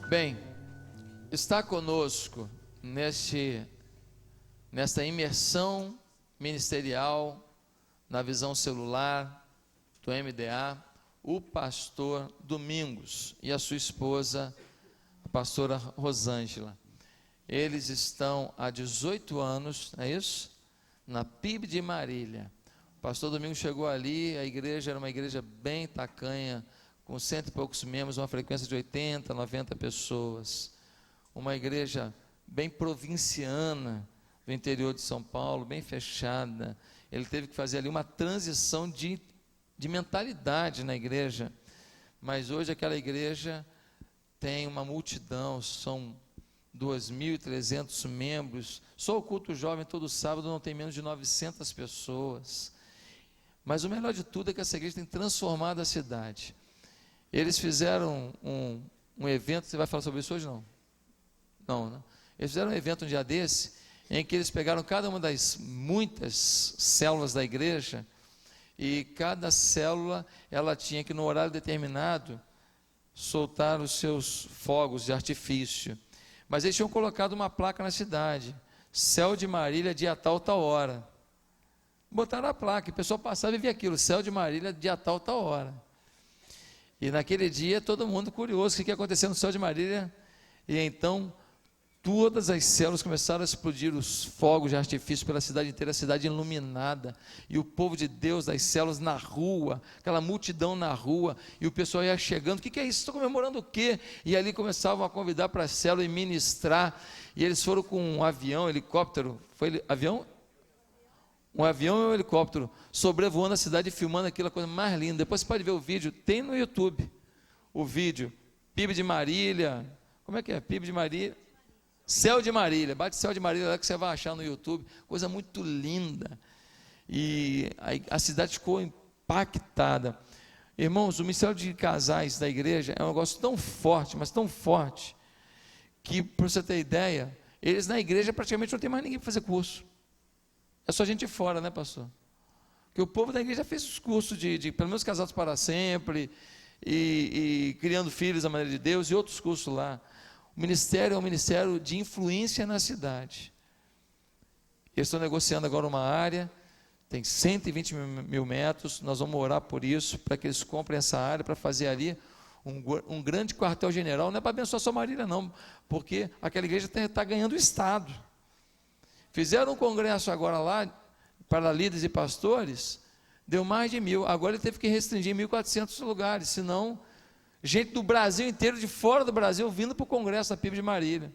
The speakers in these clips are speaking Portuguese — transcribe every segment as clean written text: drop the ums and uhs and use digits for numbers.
Bem, está conosco nesta imersão ministerial na visão celular do MDA, o pastor Domingos e a sua esposa, a pastora Rosângela. Eles estão há 18 anos, não é isso? Na PIB de Marília. O pastor Domingos chegou ali, a igreja era uma igreja bem tacanha, com 100 e poucos membros, uma frequência de 80, 90 pessoas. Uma igreja bem provinciana, do interior de São Paulo, bem fechada. Ele teve que fazer ali uma transição de mentalidade na igreja. Mas hoje aquela igreja tem uma multidão, são 2.300 membros. Só o culto jovem todo sábado não tem menos de 900 pessoas. Mas o melhor de tudo é que essa igreja tem transformado a cidade. Eles fizeram um evento, você vai falar sobre isso hoje? Não, né? Eles fizeram um evento um dia desse, em que eles pegaram cada uma das muitas células da igreja, e cada célula, ela tinha que no horário determinado, soltar os seus fogos de artifício. Mas eles tinham colocado uma placa na cidade, Céu de Marília, dia tal, tal hora. Botaram a placa, e o pessoal passava e via aquilo, Céu de Marília, dia tal, tal hora. E naquele dia, todo mundo curioso, o que ia acontecer no Céu de Marília? E então, todas as células começaram a explodir os fogos de artifício pela cidade inteira, a cidade iluminada, e o povo de Deus, das células na rua, aquela multidão na rua, e o pessoal ia chegando, o que é isso? Estão comemorando o quê? E ali começavam a convidar para a célula e ministrar, e eles foram com um avião, helicóptero, foi avião? Um avião e um helicóptero, sobrevoando a cidade e filmando aquela coisa mais linda. Depois você pode ver o vídeo, tem no YouTube, o vídeo, PIB de Marília, como é que é? PIB de Marília, Céu de Marília, bate Céu de Marília lá que você vai achar no YouTube, coisa muito linda, e a cidade ficou impactada. Irmãos, o ministério de casais da igreja é um negócio tão forte, mas tão forte, que, para você ter ideia, eles na igreja praticamente não tem mais ninguém para fazer curso. É só gente fora, né, pastor? Porque o povo da igreja fez os cursos de pelo menos casados para sempre, e criando filhos à maneira de Deus, e outros cursos lá. O ministério é um ministério de influência na cidade. Eles estão negociando agora uma área, tem 120 mil metros, nós vamos orar por isso, para que eles comprem essa área, para fazer ali um grande quartel-general. Não é para abençoar só Marília, não, porque aquela igreja está ganhando o Estado. Fizeram um congresso agora lá, para líderes e pastores, deu mais de 1.000, agora ele teve que restringir 1.400 lugares, senão, gente do Brasil inteiro, de fora do Brasil, vindo para o congresso da PIB de Marília.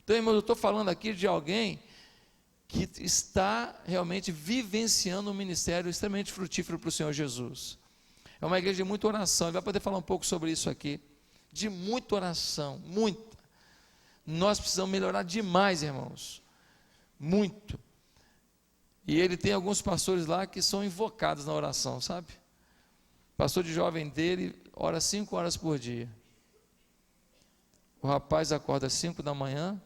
Então, irmãos, eu estou falando aqui de alguém que está realmente vivenciando um ministério extremamente frutífero para o Senhor Jesus. É uma igreja de muita oração, ele vai poder falar um pouco sobre isso aqui, de muita oração, muita. Nós precisamos melhorar demais, irmãos, muito. E ele tem alguns pastores lá que são invocados na oração, sabe? O pastor de jovem dele ora 5 horas por dia. O rapaz acorda às 5 da manhã,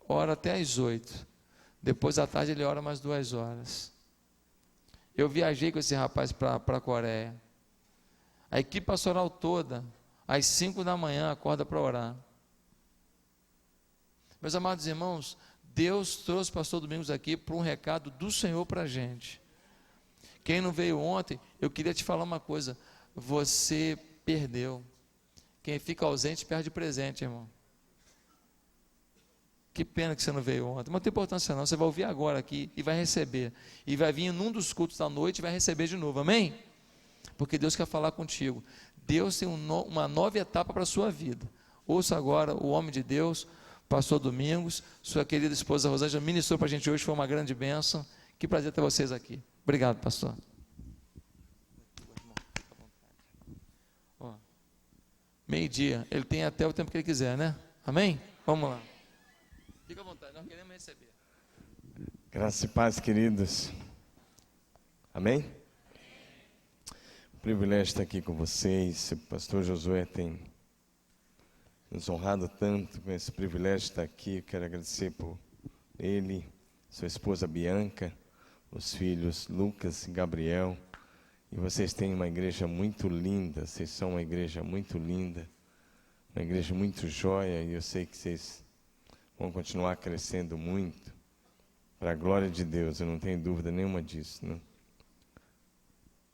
ora até às 8. Depois à tarde ele ora mais 2 horas. Eu viajei com esse rapaz para a Coreia. A equipe pastoral toda, às 5 da manhã, acorda para orar. Meus amados irmãos, Deus trouxe o pastor Domingos aqui para um recado do Senhor para a gente. Quem não veio ontem, eu queria te falar uma coisa, você perdeu. Quem fica ausente perde presente, irmão. Que pena que você não veio ontem, mas não tem importância não, você vai ouvir agora aqui e vai receber. E vai vir num dos cultos da noite e vai receber de novo, amém? Porque Deus quer falar contigo. Deus tem uma nova etapa para a sua vida. Ouça agora o homem de Deus, pastor Domingos, sua querida esposa Rosângela ministrou para a gente hoje, foi uma grande bênção. Que prazer ter vocês aqui. Obrigado, pastor. Meio-dia, ele tem até o tempo que ele quiser, né? Amém? Vamos lá. Fica à vontade, nós queremos receber. Graça e paz, queridos. Amém? O privilégio estar aqui com vocês. O pastor Josué tem nos honrado tanto com esse privilégio de estar aqui. Eu quero agradecer por ele, sua esposa Bianca, os filhos Lucas e Gabriel. E vocês têm uma igreja muito linda, vocês são uma igreja muito linda, uma igreja muito jóia, e eu sei que vocês vão continuar crescendo muito, para a glória de Deus, eu não tenho dúvida nenhuma disso, né?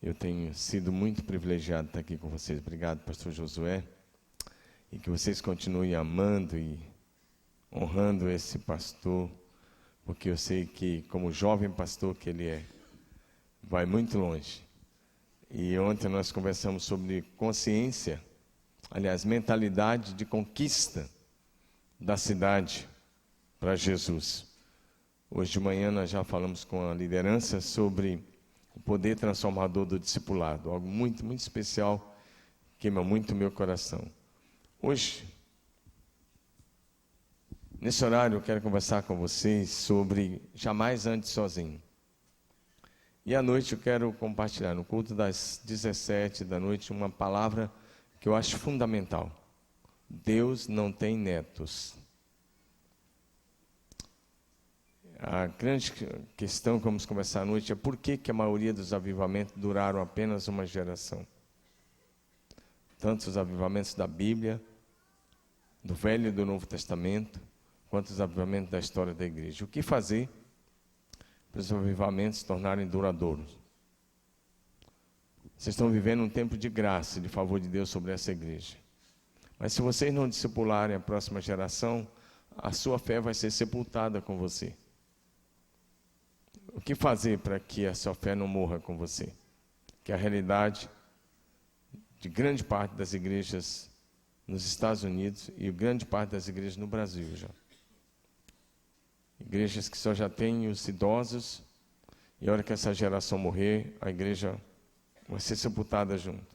Eu tenho sido muito privilegiado de estar aqui com vocês. Obrigado, pastor Josué, e que vocês continuem amando e honrando esse pastor, porque eu sei que, como jovem pastor que ele é, vai muito longe. E ontem nós conversamos sobre consciência, aliás, mentalidade de conquista da cidade para Jesus. Hoje de manhã nós já falamos com a liderança sobre o poder transformador do discipulado, algo muito, muito especial, queima muito o meu coração. Hoje, nesse horário, eu quero conversar com vocês sobre jamais ande sozinho. E à noite eu quero compartilhar, no culto das 17 da noite, uma palavra que eu acho fundamental. Deus não tem netos. A grande questão que vamos conversar à noite é por que a maioria dos avivamentos duraram apenas uma geração. Tanto os avivamentos da Bíblia, do Velho e do Novo Testamento, quanto os avivamentos da história da igreja. O que fazer para os avivamentos se tornarem duradouros? Vocês estão vivendo um tempo de graça e de favor de Deus sobre essa igreja. Mas se vocês não discipularem a próxima geração, a sua fé vai ser sepultada com você. O que fazer para que a sua fé não morra com você? Que é a realidade de grande parte das igrejas nos Estados Unidos e grande parte das igrejas no Brasil já. Igrejas que só já têm os idosos, e a hora que essa geração morrer, a igreja vai ser sepultada junto.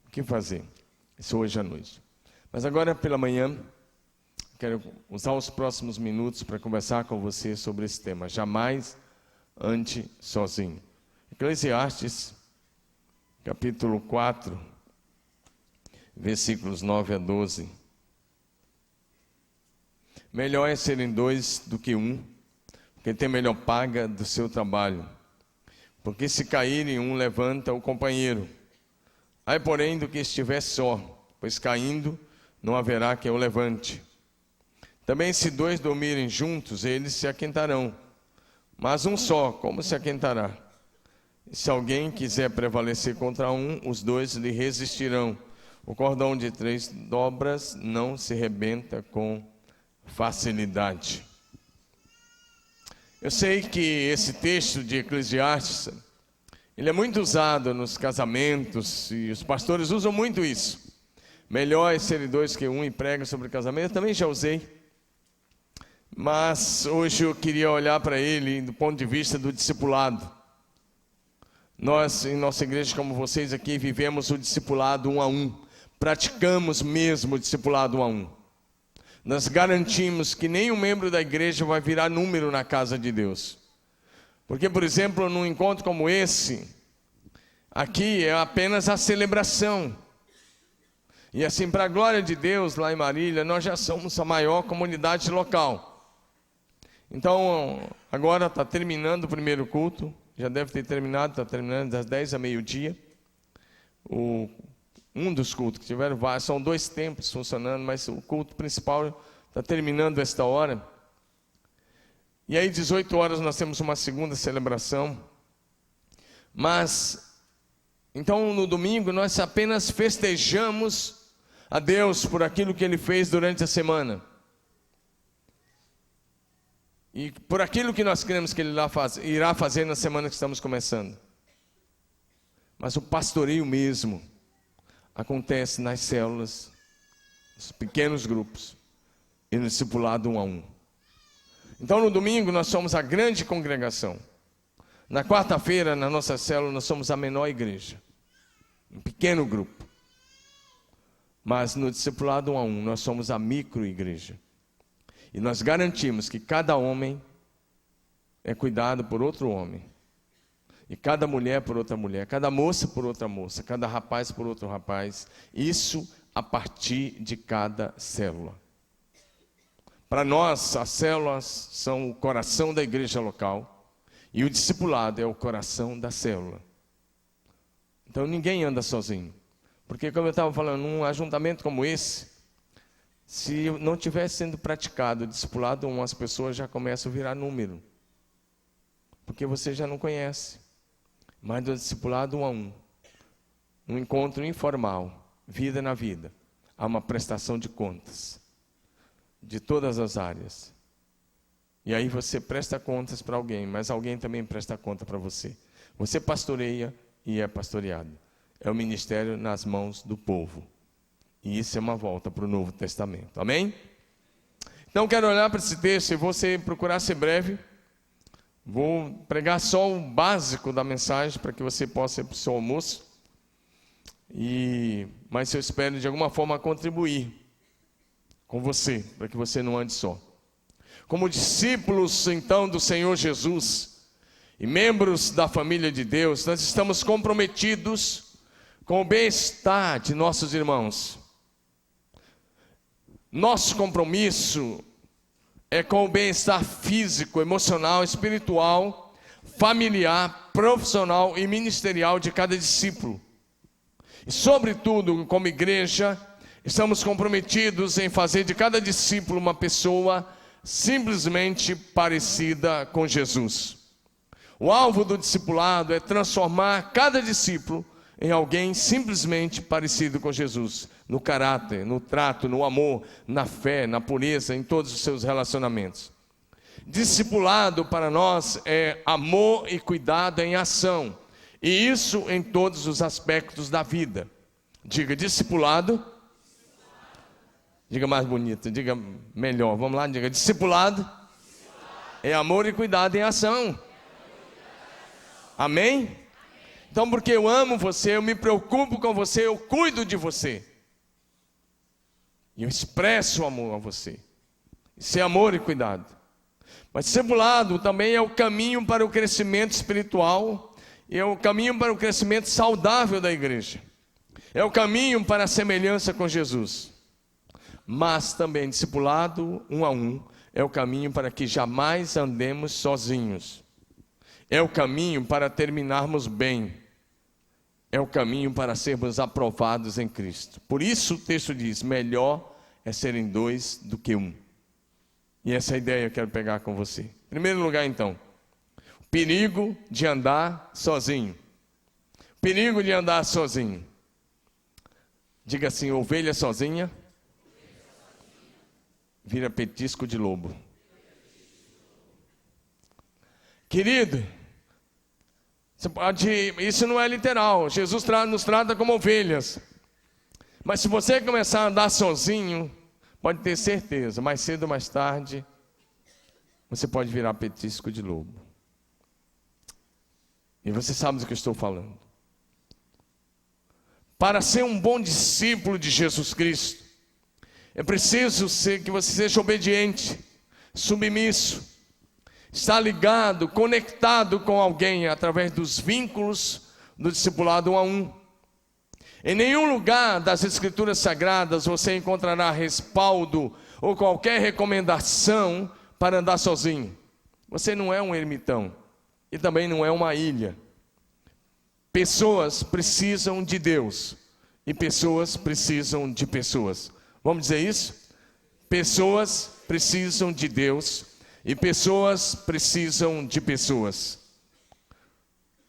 O que fazer? Isso hoje à noite. Mas agora pela manhã, quero usar os próximos minutos para conversar com você sobre esse tema. Jamais ande sozinho. Eclesiastes, capítulo 4, versículos 9 a 12. Melhor é serem dois do que um, porque tem melhor paga do seu trabalho. Porque se caírem, um levanta o companheiro. Ai, porém, do que estiver só, pois caindo, não haverá quem o levante. Também se dois dormirem juntos, eles se aquentarão. Mas um só, como se aquentará? Se alguém quiser prevalecer contra um, os dois lhe resistirão. O cordão de 3 dobras não se rebenta com facilidade. Eu sei que esse texto de Eclesiastes, ele é muito usado nos casamentos, e os pastores usam muito isso. Melhor é serem dois que um, e pregam sobre casamento. Eu também já usei. Mas hoje eu queria olhar para ele do ponto de vista do discipulado. Nós, em nossa igreja, como vocês aqui, vivemos o discipulado 1 a 1. Praticamos mesmo o discipulado 1 a 1. Nós garantimos que nenhum membro da igreja vai virar número na casa de Deus. Porque, por exemplo, num encontro como esse, aqui é apenas a celebração. E assim, para a glória de Deus, lá em Marília, nós já somos a maior comunidade local. Então, agora está terminando o primeiro culto, já deve ter terminado, está terminando das 10 a meio-dia. Um dos cultos que tiveram, são 2 templos funcionando, mas o culto principal está terminando esta hora. E aí, 18 horas, nós temos uma segunda celebração. Mas, então, no domingo, nós apenas festejamos a Deus por aquilo que Ele fez durante a semana. E por aquilo que nós cremos que Ele irá fazer na semana que estamos começando. Mas o pastoreio mesmo acontece nas células, nos pequenos grupos e no discipulado 1 a 1. Então no domingo nós somos a grande congregação. Na quarta-feira, na nossa célula, nós somos a menor igreja, um pequeno grupo. Mas no discipulado 1 a 1 nós somos a micro-igreja. E nós garantimos que cada homem é cuidado por outro homem. E cada mulher por outra mulher, cada moça por outra moça, cada rapaz por outro rapaz. Isso a partir de cada célula. Para nós, as células são o coração da igreja local. E o discipulado é o coração da célula. Então ninguém anda sozinho. Porque, como eu estava falando, num ajuntamento como esse, se não estiver sendo praticado, discipulado, as pessoas já começam a virar número. Porque você já não conhece. Mas do discipulado 1 a 1, um encontro informal, vida na vida, há uma prestação de contas de todas as áreas. E aí você presta contas para alguém, mas alguém também presta conta para você. Você pastoreia e é pastoreado. É o ministério nas mãos do povo. E isso é uma volta para o Novo Testamento. Amém? Então quero olhar para esse texto e vou procurar ser breve. Vou pregar só o básico da mensagem para que você possa ir para o seu almoço. Mas eu espero de alguma forma contribuir com você, para que você não ande só. Como discípulos então do Senhor Jesus e membros da família de Deus, nós estamos comprometidos com o bem-estar de nossos irmãos. Nosso compromisso é com o bem-estar físico, emocional, espiritual, familiar, profissional e ministerial de cada discípulo. E sobretudo, como igreja, estamos comprometidos em fazer de cada discípulo uma pessoa simplesmente parecida com Jesus. O alvo do discipulado é transformar cada discípulo em alguém simplesmente parecido com Jesus, no caráter, no trato, no amor, na fé, na pureza, em todos os seus relacionamentos. Discipulado para nós é amor e cuidado em ação, e isso em todos os aspectos da vida. Diga discipulado. Diga mais bonito, diga melhor. Vamos lá, diga discipulado é amor e cuidado em ação. Amém? Então, porque eu amo você, eu me preocupo com você, eu cuido de você. E eu expresso amor a você. Isso é amor e cuidado. Mas discipulado também é o caminho para o crescimento espiritual, e é o caminho para o crescimento saudável da igreja. É o caminho para a semelhança com Jesus. Mas também discipulado 1 a 1 é o caminho para que jamais andemos sozinhos. É o caminho para terminarmos bem. É o caminho para sermos aprovados em Cristo. Por isso o texto diz, melhor é serem 2 do que 1. E essa ideia eu quero pegar com você. Em primeiro lugar então, o perigo de andar sozinho. Perigo de andar sozinho. Diga assim, ovelha sozinha vira petisco de lobo. Querido, isso não é literal. Jesus nos trata como ovelhas. Mas se você começar a andar sozinho, pode ter certeza, mais cedo ou mais tarde, você pode virar petisco de lobo. E você sabe do que eu estou falando. Para ser um bom discípulo de Jesus Cristo, é preciso que você seja obediente, submisso, estar ligado, conectado com alguém através dos vínculos do discipulado 1 a 1. Em nenhum lugar das Escrituras Sagradas você encontrará respaldo ou qualquer recomendação para andar sozinho. Você não é um ermitão e também não é uma ilha. Pessoas precisam de Deus e pessoas precisam de pessoas. Vamos dizer isso? Pessoas precisam de Deus e pessoas precisam de pessoas.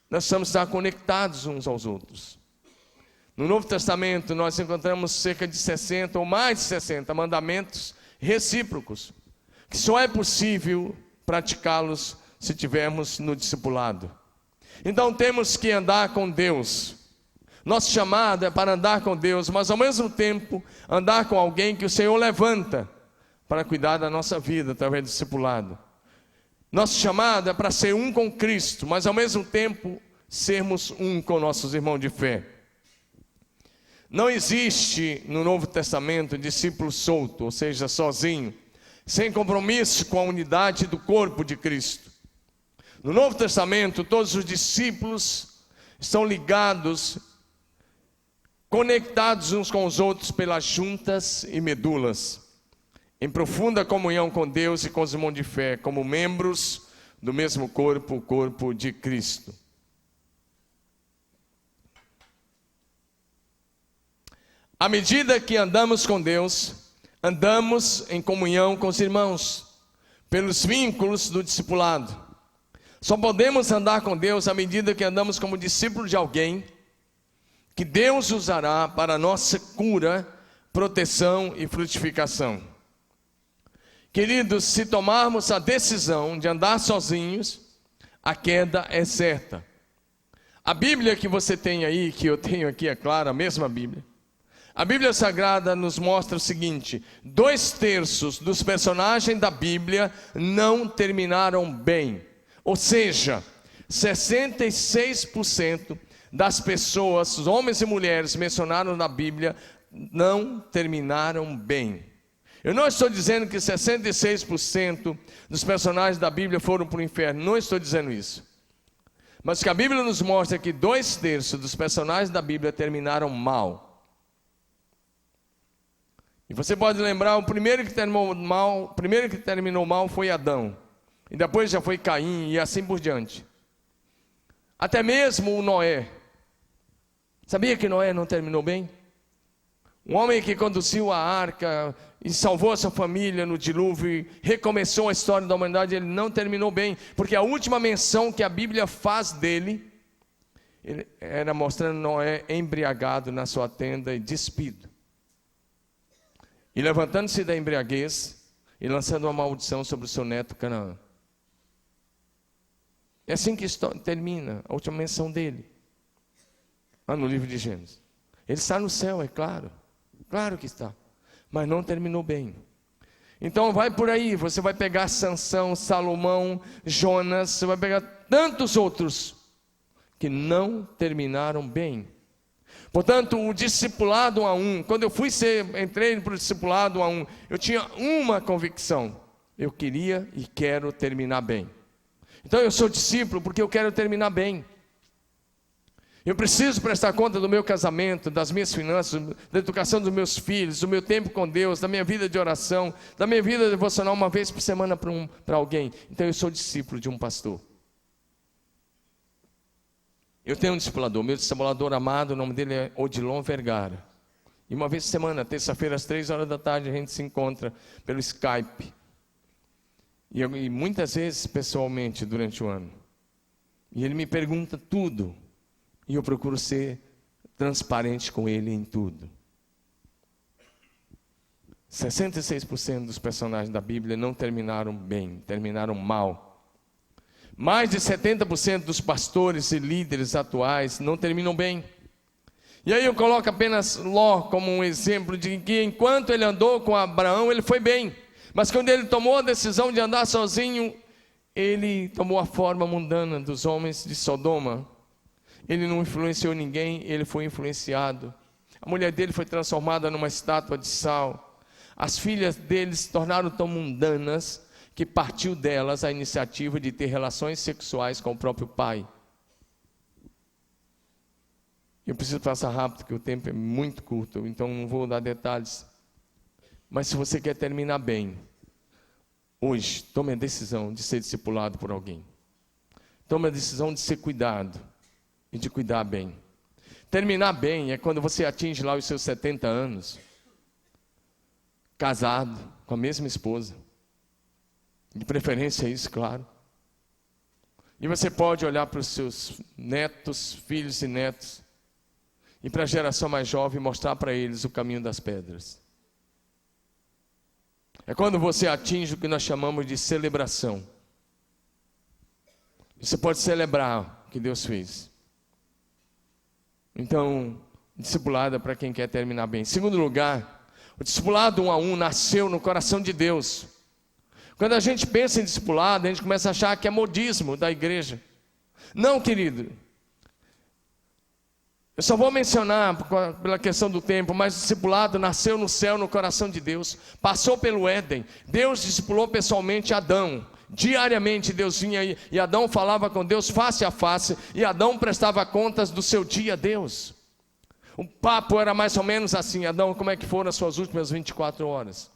Nós precisamos estar conectados uns aos outros. No Novo Testamento nós encontramos cerca de 60 ou mais de 60 mandamentos recíprocos, que só é possível praticá-los se tivermos no discipulado. Então temos que andar com Deus. Nosso chamado é para andar com Deus, mas ao mesmo tempo andar com alguém que o Senhor levanta para cuidar da nossa vida através do discipulado. Nosso chamado é para ser um com Cristo, mas ao mesmo tempo sermos um com nossos irmãos de fé. Não existe no Novo Testamento discípulo solto, ou seja, sozinho, sem compromisso com a unidade do corpo de Cristo. No Novo Testamento, todos os discípulos estão ligados, conectados uns com os outros pelas juntas e medulas, em profunda comunhão com Deus e com os irmãos de fé, como membros do mesmo corpo, o corpo de Cristo. À medida que andamos com Deus, andamos em comunhão com os irmãos, pelos vínculos do discipulado. Só podemos andar com Deus à medida que andamos como discípulos de alguém que Deus usará para a nossa cura, proteção e frutificação. Queridos, se tomarmos a decisão de andar sozinhos, a queda é certa. A Bíblia que você tem aí, que eu tenho aqui, é claro, a mesma Bíblia. A Bíblia Sagrada nos mostra o seguinte: 2/3 dos personagens da Bíblia não terminaram bem. Ou seja, 66% das pessoas, homens e mulheres mencionadas na Bíblia, não terminaram bem. Eu não estou dizendo que 66% dos personagens da Bíblia foram para o inferno, não estou dizendo isso. Mas que a Bíblia nos mostra que 2/3 dos personagens da Bíblia terminaram mal. E você pode lembrar, o primeiro que terminou mal foi Adão. E depois já foi Caim e assim por diante. Até mesmo o Noé. Sabia que Noé não terminou bem? Um homem que conduziu a arca e salvou a sua família no dilúvio e recomeçou a história da humanidade, ele não terminou bem. Porque a última menção que a Bíblia faz dele era mostrando Noé embriagado na sua tenda e despido. E levantando-se da embriaguez e lançando uma maldição sobre o seu neto Canaã. É assim que termina a última menção dele, lá no livro de Gênesis. Ele está no céu, é claro. Claro que está. Mas não terminou bem. Então vai por aí, você vai pegar Sansão, Salomão, Jonas, você vai pegar tantos outros que não terminaram bem. Portanto, o discipulado 1 a 1, quando eu entrei para o discipulado 1 a 1, eu tinha uma convicção: eu queria e quero terminar bem. Então eu sou discípulo porque eu quero terminar bem. Eu preciso prestar conta do meu casamento, das minhas finanças, da educação dos meus filhos, do meu tempo com Deus, da minha vida de oração, da minha vida devocional uma vez por semana para alguém. Então eu sou discípulo de um pastor. Eu tenho um discipulador, meu discipulador amado, o nome dele é Odilon Vergara. E uma vez por semana, terça-feira às 3 horas da tarde, a gente se encontra pelo Skype. E muitas vezes pessoalmente durante o ano. E ele me pergunta tudo. E eu procuro ser transparente com ele em tudo. 66% dos personagens da Bíblia não terminaram bem, terminaram mal. Mais de 70% dos pastores e líderes atuais não terminam bem. E aí eu coloco apenas Ló como um exemplo de que enquanto ele andou com Abraão, ele foi bem. Mas quando ele tomou a decisão de andar sozinho, ele tomou a forma mundana dos homens de Sodoma. Ele não influenciou ninguém, ele foi influenciado. A mulher dele foi transformada numa estátua de sal. As filhas dele se tornaram tão mundanas que partiu delas a iniciativa de ter relações sexuais com o próprio pai. Eu preciso passar rápido, porque o tempo é muito curto, então não vou dar detalhes. Mas se você quer terminar bem, hoje, tome a decisão de ser discipulado por alguém. Tome a decisão de ser cuidado e de cuidar bem. Terminar bem é quando você atinge lá os seus 70 anos, casado com a mesma esposa. De preferência isso, claro. E você pode olhar para os seus netos, filhos e netos, e para a geração mais jovem mostrar para eles o caminho das pedras. É quando você atinge o que nós chamamos de celebração. Você pode celebrar o que Deus fez. Então, discipulado é para quem quer terminar bem. Em segundo lugar, o discipulado 1 a 1 nasceu no coração de Deus. Quando a gente pensa em discipulado, a gente começa a achar que é modismo da igreja. Não, querido. Eu só vou mencionar pela questão do tempo, mas o discipulado nasceu no céu, no coração de Deus. Passou pelo Éden. Deus discipulou pessoalmente Adão. Diariamente Deus vinha e Adão falava com Deus face a face. E Adão prestava contas do seu dia a Deus. O papo era mais ou menos assim: Adão, como é que foram as suas últimas 24 horas?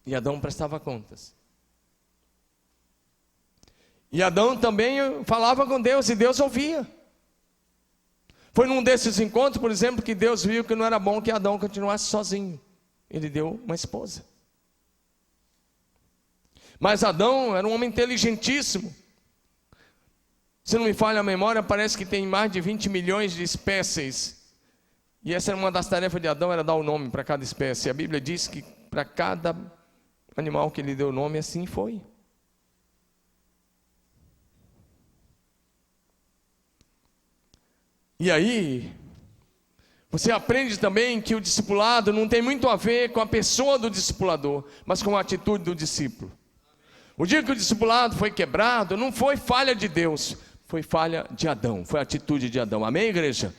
E Adão prestava contas. E Adão também falava com Deus e Deus ouvia. Foi num desses encontros, por exemplo, que Deus viu que não era bom que Adão continuasse sozinho. Ele deu uma esposa. Mas Adão era um homem inteligentíssimo. Se não me falha a memória, parece que tem mais de 20 milhões de espécies. E essa era uma das tarefas de Adão, era dar o nome para cada espécie. A Bíblia diz que para cada animal que ele deu nome, assim foi. E aí, você aprende também que o discipulado não tem muito a ver com a pessoa do discipulador, mas com a atitude do discípulo. O dia que o discipulado foi quebrado, não foi falha de Deus, foi falha de Adão, foi a atitude de Adão. Amém, igreja?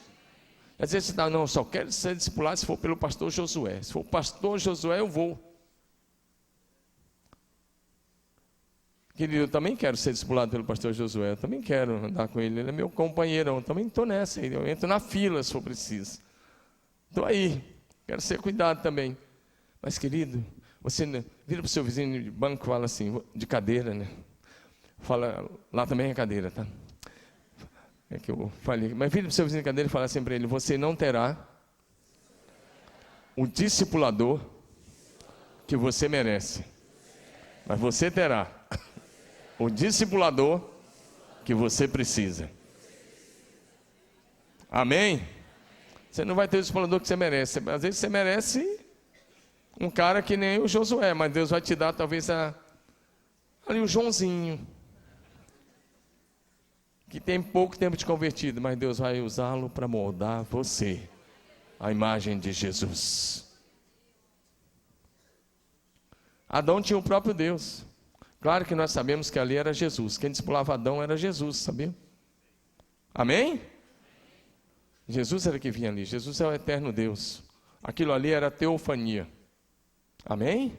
Às vezes você está, não, só quero ser discipulado se for pelo pastor Josué. Se for o pastor Josué, eu vou. Querido, eu também quero ser discipulado pelo pastor Josué, eu também quero andar com ele, ele é meu companheirão, eu também estou nessa, eu entro na fila se for preciso. Estou aí, quero ser cuidado também. Mas querido, você vira para o seu vizinho de banco e fala assim, de cadeira, né? Fala, lá também é cadeira, tá? É que eu falei, mas vira para o seu vizinho de cadeira e fala assim para ele, você não terá o discipulador que você merece, mas você terá o discipulador que você precisa. Amém? Você não vai ter o discipulador que você merece. Às vezes você merece um cara que nem o Josué, mas Deus vai te dar talvez ali o Joãozinho, que tem pouco tempo de convertido, mas Deus vai usá-lo para moldar você, a imagem de Jesus. Adão tinha o próprio Deus. Claro que nós sabemos que ali era Jesus. Quem discipulava Adão era Jesus, sabia? Amém? Jesus era que vinha ali. Jesus é o eterno Deus. Aquilo ali era teofania. Amém?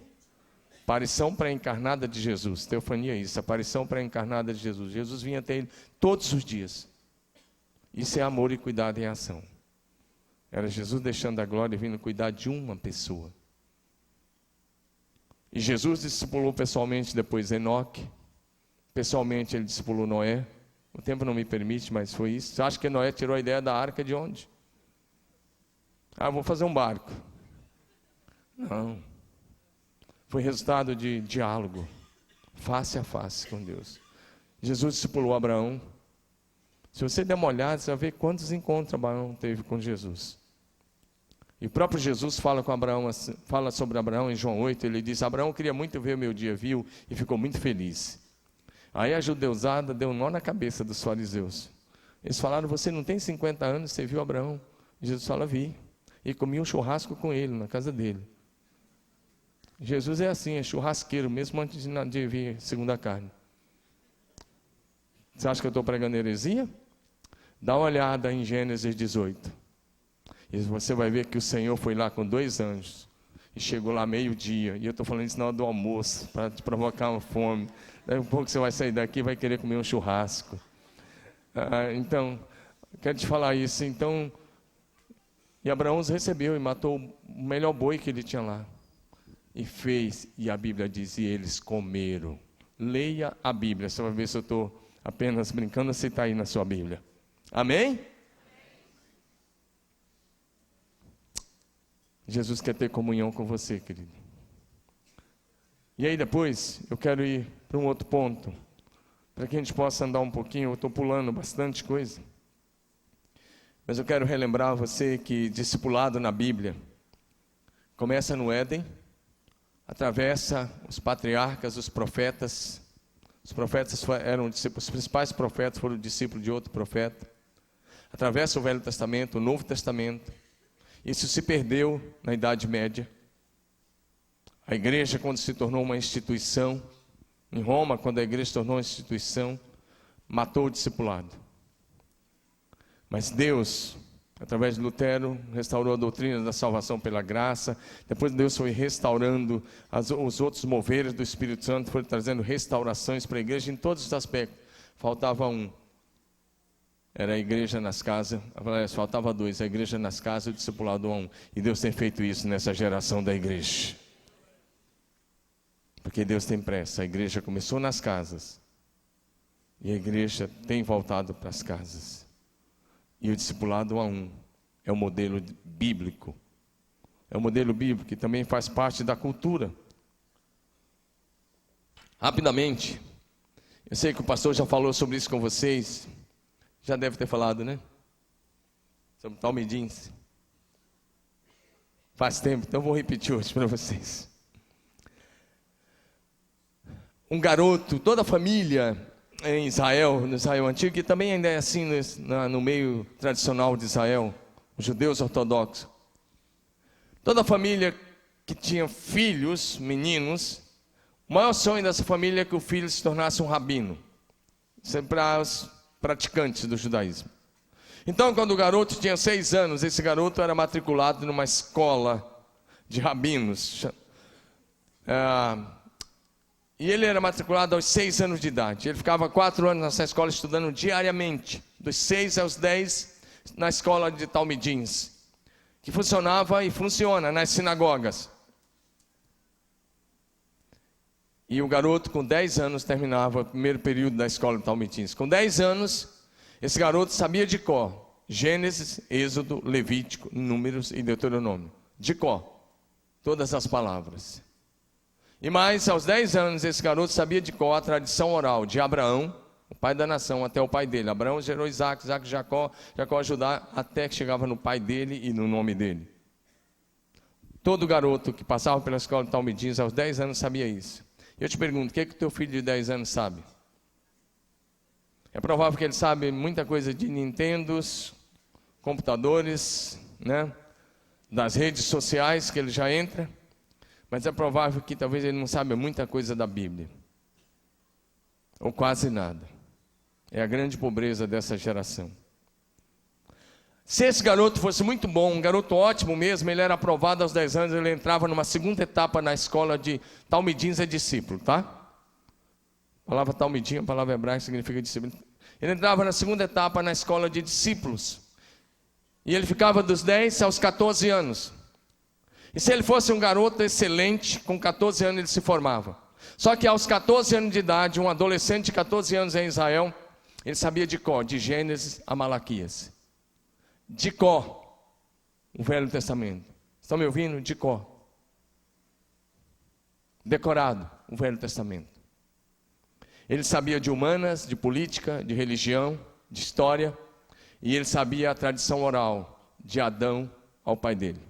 Aparição pré-encarnada de Jesus. Teofania é isso, aparição pré-encarnada de Jesus. Jesus vinha até ele todos os dias. Isso é amor e cuidado em ação. Era Jesus deixando a glória e vindo cuidar de uma pessoa. E Jesus discipulou pessoalmente depois Enoque. Pessoalmente ele discipulou Noé. O tempo não me permite, mas foi isso. Você acha que Noé tirou a ideia da arca de onde? Ah, vou fazer um barco. Não. Foi resultado de diálogo, face a face com Deus. Jesus discipulou Abraão. Se você der uma olhada, você vai ver quantos encontros Abraão teve com Jesus. E o próprio Jesus fala com Abraão, fala sobre Abraão em João 8, ele diz, Abraão queria muito ver o meu dia, viu, e ficou muito feliz. Aí a judeusada deu um nó na cabeça dos fariseus. Eles falaram, você não tem 50 anos, você viu Abraão? E Jesus fala, vi. E comia um churrasco com ele, na casa dele. Jesus é assim, é churrasqueiro, mesmo antes de vir segunda carne. Você acha que eu estou pregando heresia? Dá uma olhada em Gênesis 18. E você vai ver que o Senhor foi lá com 2 anjos. E chegou lá meio-dia. E eu estou falando isso na hora do almoço, para te provocar uma fome. Daí um pouco você vai sair daqui e vai querer comer um churrasco. Então, quero te falar isso. Então, e Abraão os recebeu e matou o melhor boi que ele tinha lá. E fez, e a Bíblia diz, e eles comeram. Leia a Bíblia, você vai ver se eu estou apenas brincando, se está aí na sua Bíblia. Amém? Jesus quer ter comunhão com você, querido. E aí depois, eu quero ir para um outro ponto, para que a gente possa andar um pouquinho, eu estou pulando bastante coisa. Mas eu quero relembrar a você que discipulado na Bíblia começa no Éden, atravessa os patriarcas, os profetas. Os profetas eram discípulos, os principais profetas foram discípulos de outro profeta. Atravessa o Velho Testamento, o Novo Testamento. Isso se perdeu na Idade Média. A igreja, quando se tornou uma instituição, em Roma, quando a igreja se tornou uma instituição, matou o discipulado. Mas Deus, através de Lutero, restaurou a doutrina da salvação pela graça. Depois Deus foi restaurando os outros moveres do Espírito Santo, foi trazendo restaurações para a igreja em todos os aspectos. Faltava um. Era a igreja nas casas, faltava 2, a igreja nas casas e o discipulado a 1. E Deus tem feito isso nessa geração da igreja. Porque Deus tem pressa, a igreja começou nas casas. E a igreja tem voltado para as casas. E o discipulado 1 a 1 é o modelo bíblico. É o modelo bíblico que também faz parte da cultura. Rapidamente, eu sei que o pastor já falou sobre isso com vocês. Já deve ter falado, né? Sobre Talmud Jeans. Faz tempo, então vou repetir hoje para vocês. Um garoto, toda a família em Israel, no Israel antigo, que também ainda é assim no meio tradicional de Israel, os judeus ortodoxos. Toda a família que tinha filhos, meninos, o maior sonho dessa família é que o filho se tornasse um rabino. Isso é para os praticantes do judaísmo. Então, quando o garoto tinha 6 anos, esse garoto era matriculado numa escola de rabinos. E ele era matriculado aos 6 anos de idade. Ele ficava 4 anos nessa escola estudando diariamente, dos 6 aos 10, na escola de Talmidins, que funcionava e funciona nas sinagogas. E o garoto, com 10 anos, terminava o primeiro período da escola de Talmidins. Com 10 anos, esse garoto sabia de cor Gênesis, Êxodo, Levítico, Números e Deuteronômio. De cor, todas as palavras. E mais, aos 10 anos, esse garoto sabia de cor a tradição oral de Abraão, o pai da nação, até o pai dele. Abraão gerou Isaac, Isaac Jacó, Jacó Judá, até que chegava no pai dele e no nome dele. Todo garoto que passava pela escola de Talmidins aos 10 anos sabia isso. Eu te pergunto, o que é que o teu filho de 10 anos sabe? É provável que ele sabe muita coisa de Nintendos, computadores, né? Das redes sociais que ele já entra. Mas é provável que talvez ele não saiba muita coisa da Bíblia. Ou quase nada. É a grande pobreza dessa geração. Se esse garoto fosse muito bom, um garoto ótimo mesmo, ele era aprovado aos 10 anos, ele entrava numa segunda etapa na escola de Talmidins, é discípulo, tá? A palavra Talmidim, a palavra hebraica significa discípulo. Ele entrava na segunda etapa na escola de discípulos. E ele ficava dos 10 aos 14 anos. E se ele fosse um garoto excelente, com 14 anos ele se formava. Só que aos 14 anos de idade, um adolescente de 14 anos em Israel, ele sabia de cor, de Gênesis a Malaquias. De cor, o Velho Testamento. Estão me ouvindo? De cor. Decorado, o Velho Testamento. Ele sabia de humanas, de política, de religião, de história. E ele sabia a tradição oral, de Adão ao pai dele.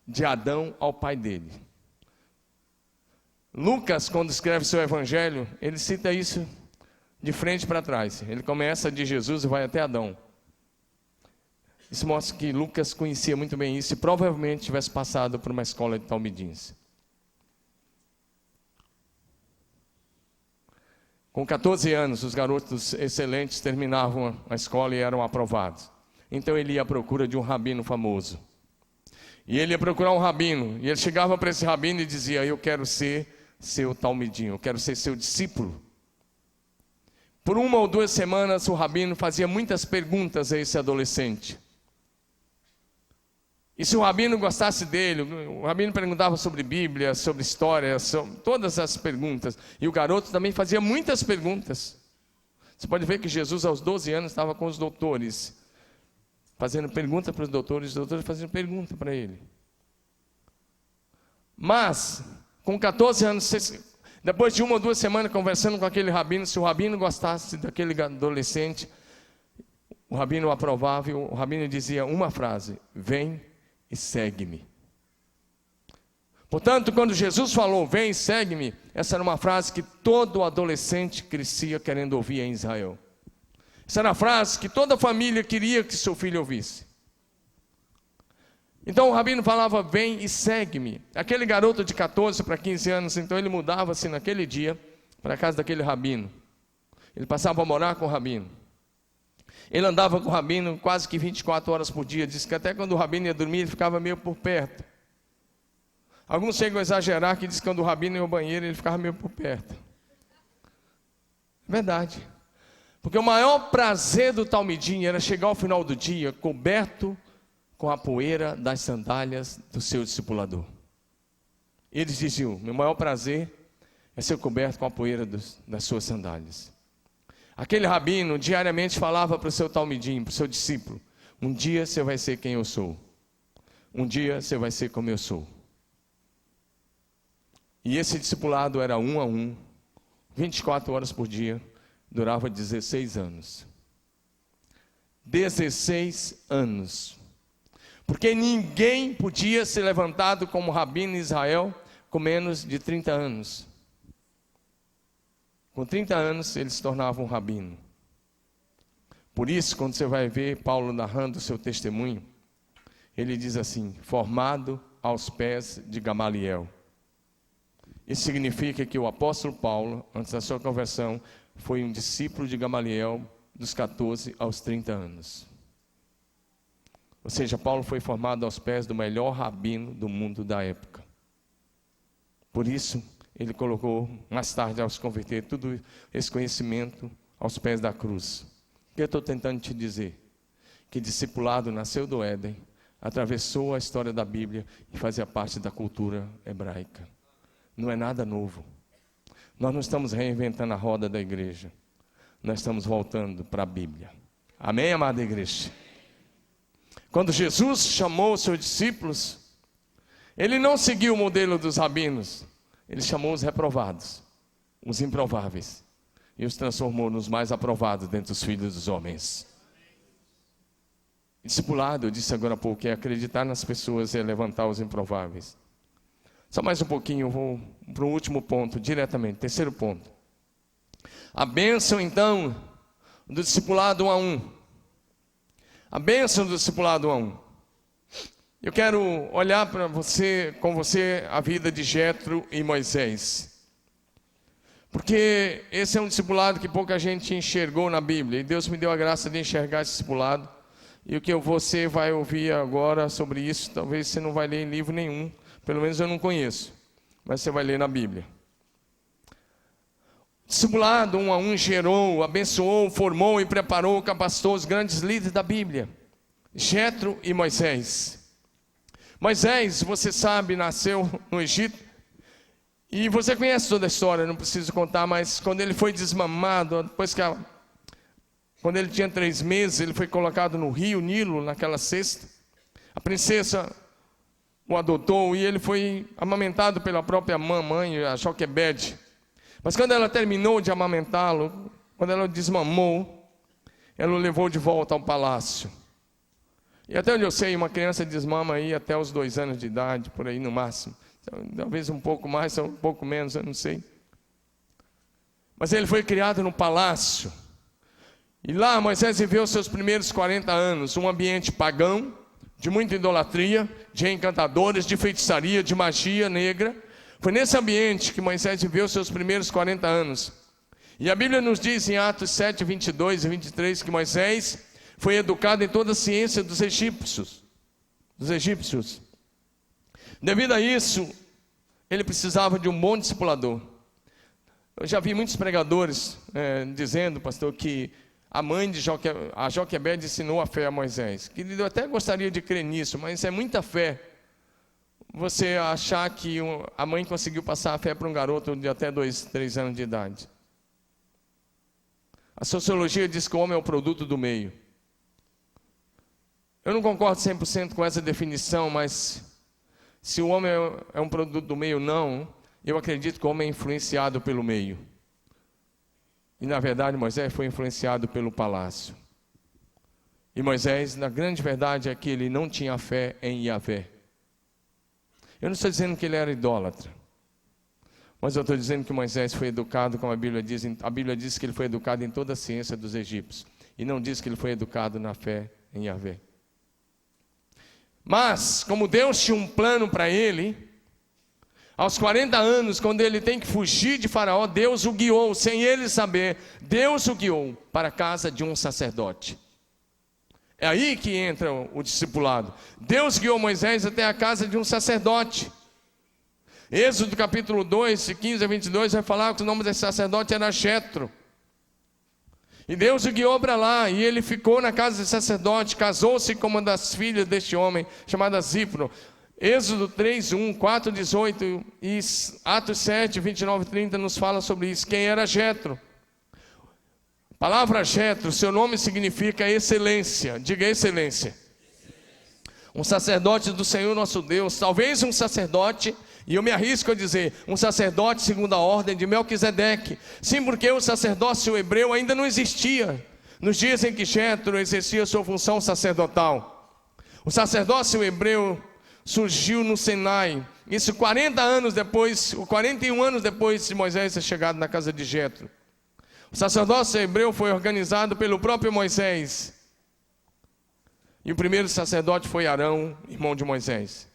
De Adão ao pai dele. Lucas, quando escreve seu evangelho, ele cita isso de frente para trás. Ele começa de Jesus e vai até Adão. Isso mostra que Lucas conhecia muito bem isso e provavelmente tivesse passado por uma escola de Talmidins. Com 14 anos, os garotos excelentes terminavam a escola e eram aprovados. Então ele ia à procura de um rabino famoso. E ele ia procurar um rabino. E ele chegava para esse rabino e dizia: eu quero ser seu talmidinho, eu quero ser seu discípulo. Por 1 ou 2 semanas, o rabino fazia muitas perguntas a esse adolescente. E se o rabino gostasse dele, o rabino perguntava sobre Bíblia, sobre história, sobre todas as perguntas. E o garoto também fazia muitas perguntas. Você pode ver que Jesus, aos 12 anos, estava com os doutores, fazendo pergunta para os doutores fazendo pergunta para ele. Mas, com 14 anos, depois de 1 ou 2 semanas conversando com aquele rabino, se o rabino gostasse daquele adolescente, o rabino o aprovava e o rabino dizia uma frase: vem e segue-me. Portanto, quando Jesus falou, vem e segue-me, essa era uma frase que todo adolescente crescia querendo ouvir em Israel. Essa era a frase que toda família queria que seu filho ouvisse. Então o rabino falava, vem e segue-me. Aquele garoto de 14 para 15 anos, então ele mudava-se naquele dia para a casa daquele rabino. Ele passava a morar com o rabino. Ele andava com o rabino quase que 24 horas por dia. Diz que até quando o rabino ia dormir, ele ficava meio por perto. Alguns chegam a exagerar que diz que quando o rabino ia ao banheiro, ele ficava meio por perto. Verdade. Porque o maior prazer do talmidim era chegar ao final do dia coberto com a poeira das sandálias do seu discipulador. Eles diziam, meu maior prazer é ser coberto com a poeira das suas sandálias. Aquele rabino diariamente falava para o seu talmidim, para o seu discípulo: um dia você vai ser quem eu sou. Um dia você vai ser como eu sou. E esse discipulado era 1 a 1, 24 horas por dia, durava 16 anos. 16 anos. Porque ninguém podia ser levantado como rabino em Israel com menos de 30 anos. Com 30 anos ele se tornava um rabino. Por isso, quando você vai ver Paulo narrando o seu testemunho, ele diz assim: formado aos pés de Gamaliel. Isso significa que o apóstolo Paulo, antes da sua conversão, foi um discípulo de Gamaliel dos 14 aos 30 anos. Ou seja, Paulo foi formado aos pés do melhor rabino do mundo da época. Por isso, ele colocou, mais tarde, ao se converter, todo esse conhecimento aos pés da cruz. O que eu estou tentando te dizer? Que discipulado nasceu do Éden, atravessou a história da Bíblia e fazia parte da cultura hebraica. Não é nada novo. Nós não estamos reinventando a roda da igreja. Nós estamos voltando para a Bíblia. Amém, amada igreja? Quando Jesus chamou os seus discípulos, ele não seguiu o modelo dos rabinos. Ele chamou os reprovados, os improváveis, e os transformou nos mais aprovados dentre os filhos dos homens. Discipulado, eu disse agora há pouco, é acreditar nas pessoas e é levantar os improváveis. Só mais um pouquinho, eu vou para o último ponto, diretamente, terceiro ponto. A bênção, então, do discipulado 1 a 1. A bênção do discipulado 1 a 1. Eu quero olhar com você a vida de Jetro e Moisés. Porque esse é um discipulado que pouca gente enxergou na Bíblia. E Deus me deu a graça de enxergar esse discipulado. E o que você vai ouvir agora sobre isso, talvez você não vai ler em livro nenhum. Pelo menos eu não conheço, mas você vai ler na Bíblia. Discipulado 1 a 1 gerou, abençoou, formou e preparou, capacitou os grandes líderes da Bíblia, Jetro e Moisés. Moisés, você sabe, nasceu no Egito, e você conhece toda a história, não preciso contar, mas quando ele foi desmamado, quando ele tinha 3 meses, ele foi colocado no rio Nilo, naquela cesta. A princesa o adotou e ele foi amamentado pela própria mamãe, a Joquebede. Mas quando ela terminou de amamentá-lo, quando ela desmamou, ela o levou de volta ao palácio. E até onde eu sei, uma criança desmama aí até os 2 anos de idade, por aí no máximo. Talvez um pouco mais, ou um pouco menos, eu não sei. Mas ele foi criado no palácio. E lá Moisés viveu seus primeiros 40 anos, um ambiente pagão, de muita idolatria, de encantadores, de feitiçaria, de magia negra. Foi nesse ambiente que Moisés viveu seus primeiros 40 anos. E a Bíblia nos diz em Atos 7, 22 e 23, que Moisés foi educado em toda a ciência dos egípcios. Devido a isso, ele precisava de um bom discipulador. Eu já vi muitos pregadores dizendo, pastor, que a mãe de Joquebede ensinou a fé a Moisés. Querido, eu até gostaria de crer nisso, mas é muita fé você achar que a mãe conseguiu passar a fé para um garoto de até 2, 3 anos de idade. A sociologia diz que o homem é o produto do meio. Eu não concordo 100% com essa definição, mas se o homem é um produto do meio, não. Eu acredito que o homem é influenciado pelo meio. E na verdade Moisés foi influenciado pelo palácio. E Moisés, na grande verdade, é que ele não tinha fé em Yahvé. Eu não estou dizendo que ele era idólatra, mas eu estou dizendo que Moisés foi educado, como a Bíblia diz. A Bíblia diz que ele foi educado em toda a ciência dos egípcios, e não diz que ele foi educado na fé em Yahvé. Mas, como Deus tinha um plano para ele, aos 40 anos, quando ele tem que fugir de Faraó, Deus o guiou, sem ele saber, Deus o guiou para a casa de um sacerdote. É aí que entra o discipulado. Deus guiou Moisés até a casa de um sacerdote. Êxodo capítulo 2, 15 a 22, vai falar que o nome desse sacerdote era Jetro. E Deus o guiou para lá, e ele ficou na casa desse sacerdote, casou-se com uma das filhas deste homem, chamada Zípro. Êxodo 3, 1, 4, 18 e Atos 7, 29 e 30 nos fala sobre isso. Quem era Jetro? A palavra Jetro, seu nome significa excelência. Diga excelência. Um sacerdote do Senhor nosso Deus, talvez um sacerdote, e eu me arrisco a dizer, um sacerdote segundo a ordem de Melquisedeque. Sim, porque o sacerdócio hebreu ainda não existia nos dias em que Jetro exercia sua função sacerdotal. O sacerdócio hebreu surgiu no Sinai, isso 41 anos depois de Moisés ter chegado na casa de Jetro. O sacerdócio hebreu foi organizado pelo próprio Moisés. E o primeiro sacerdote foi Arão, irmão de Moisés.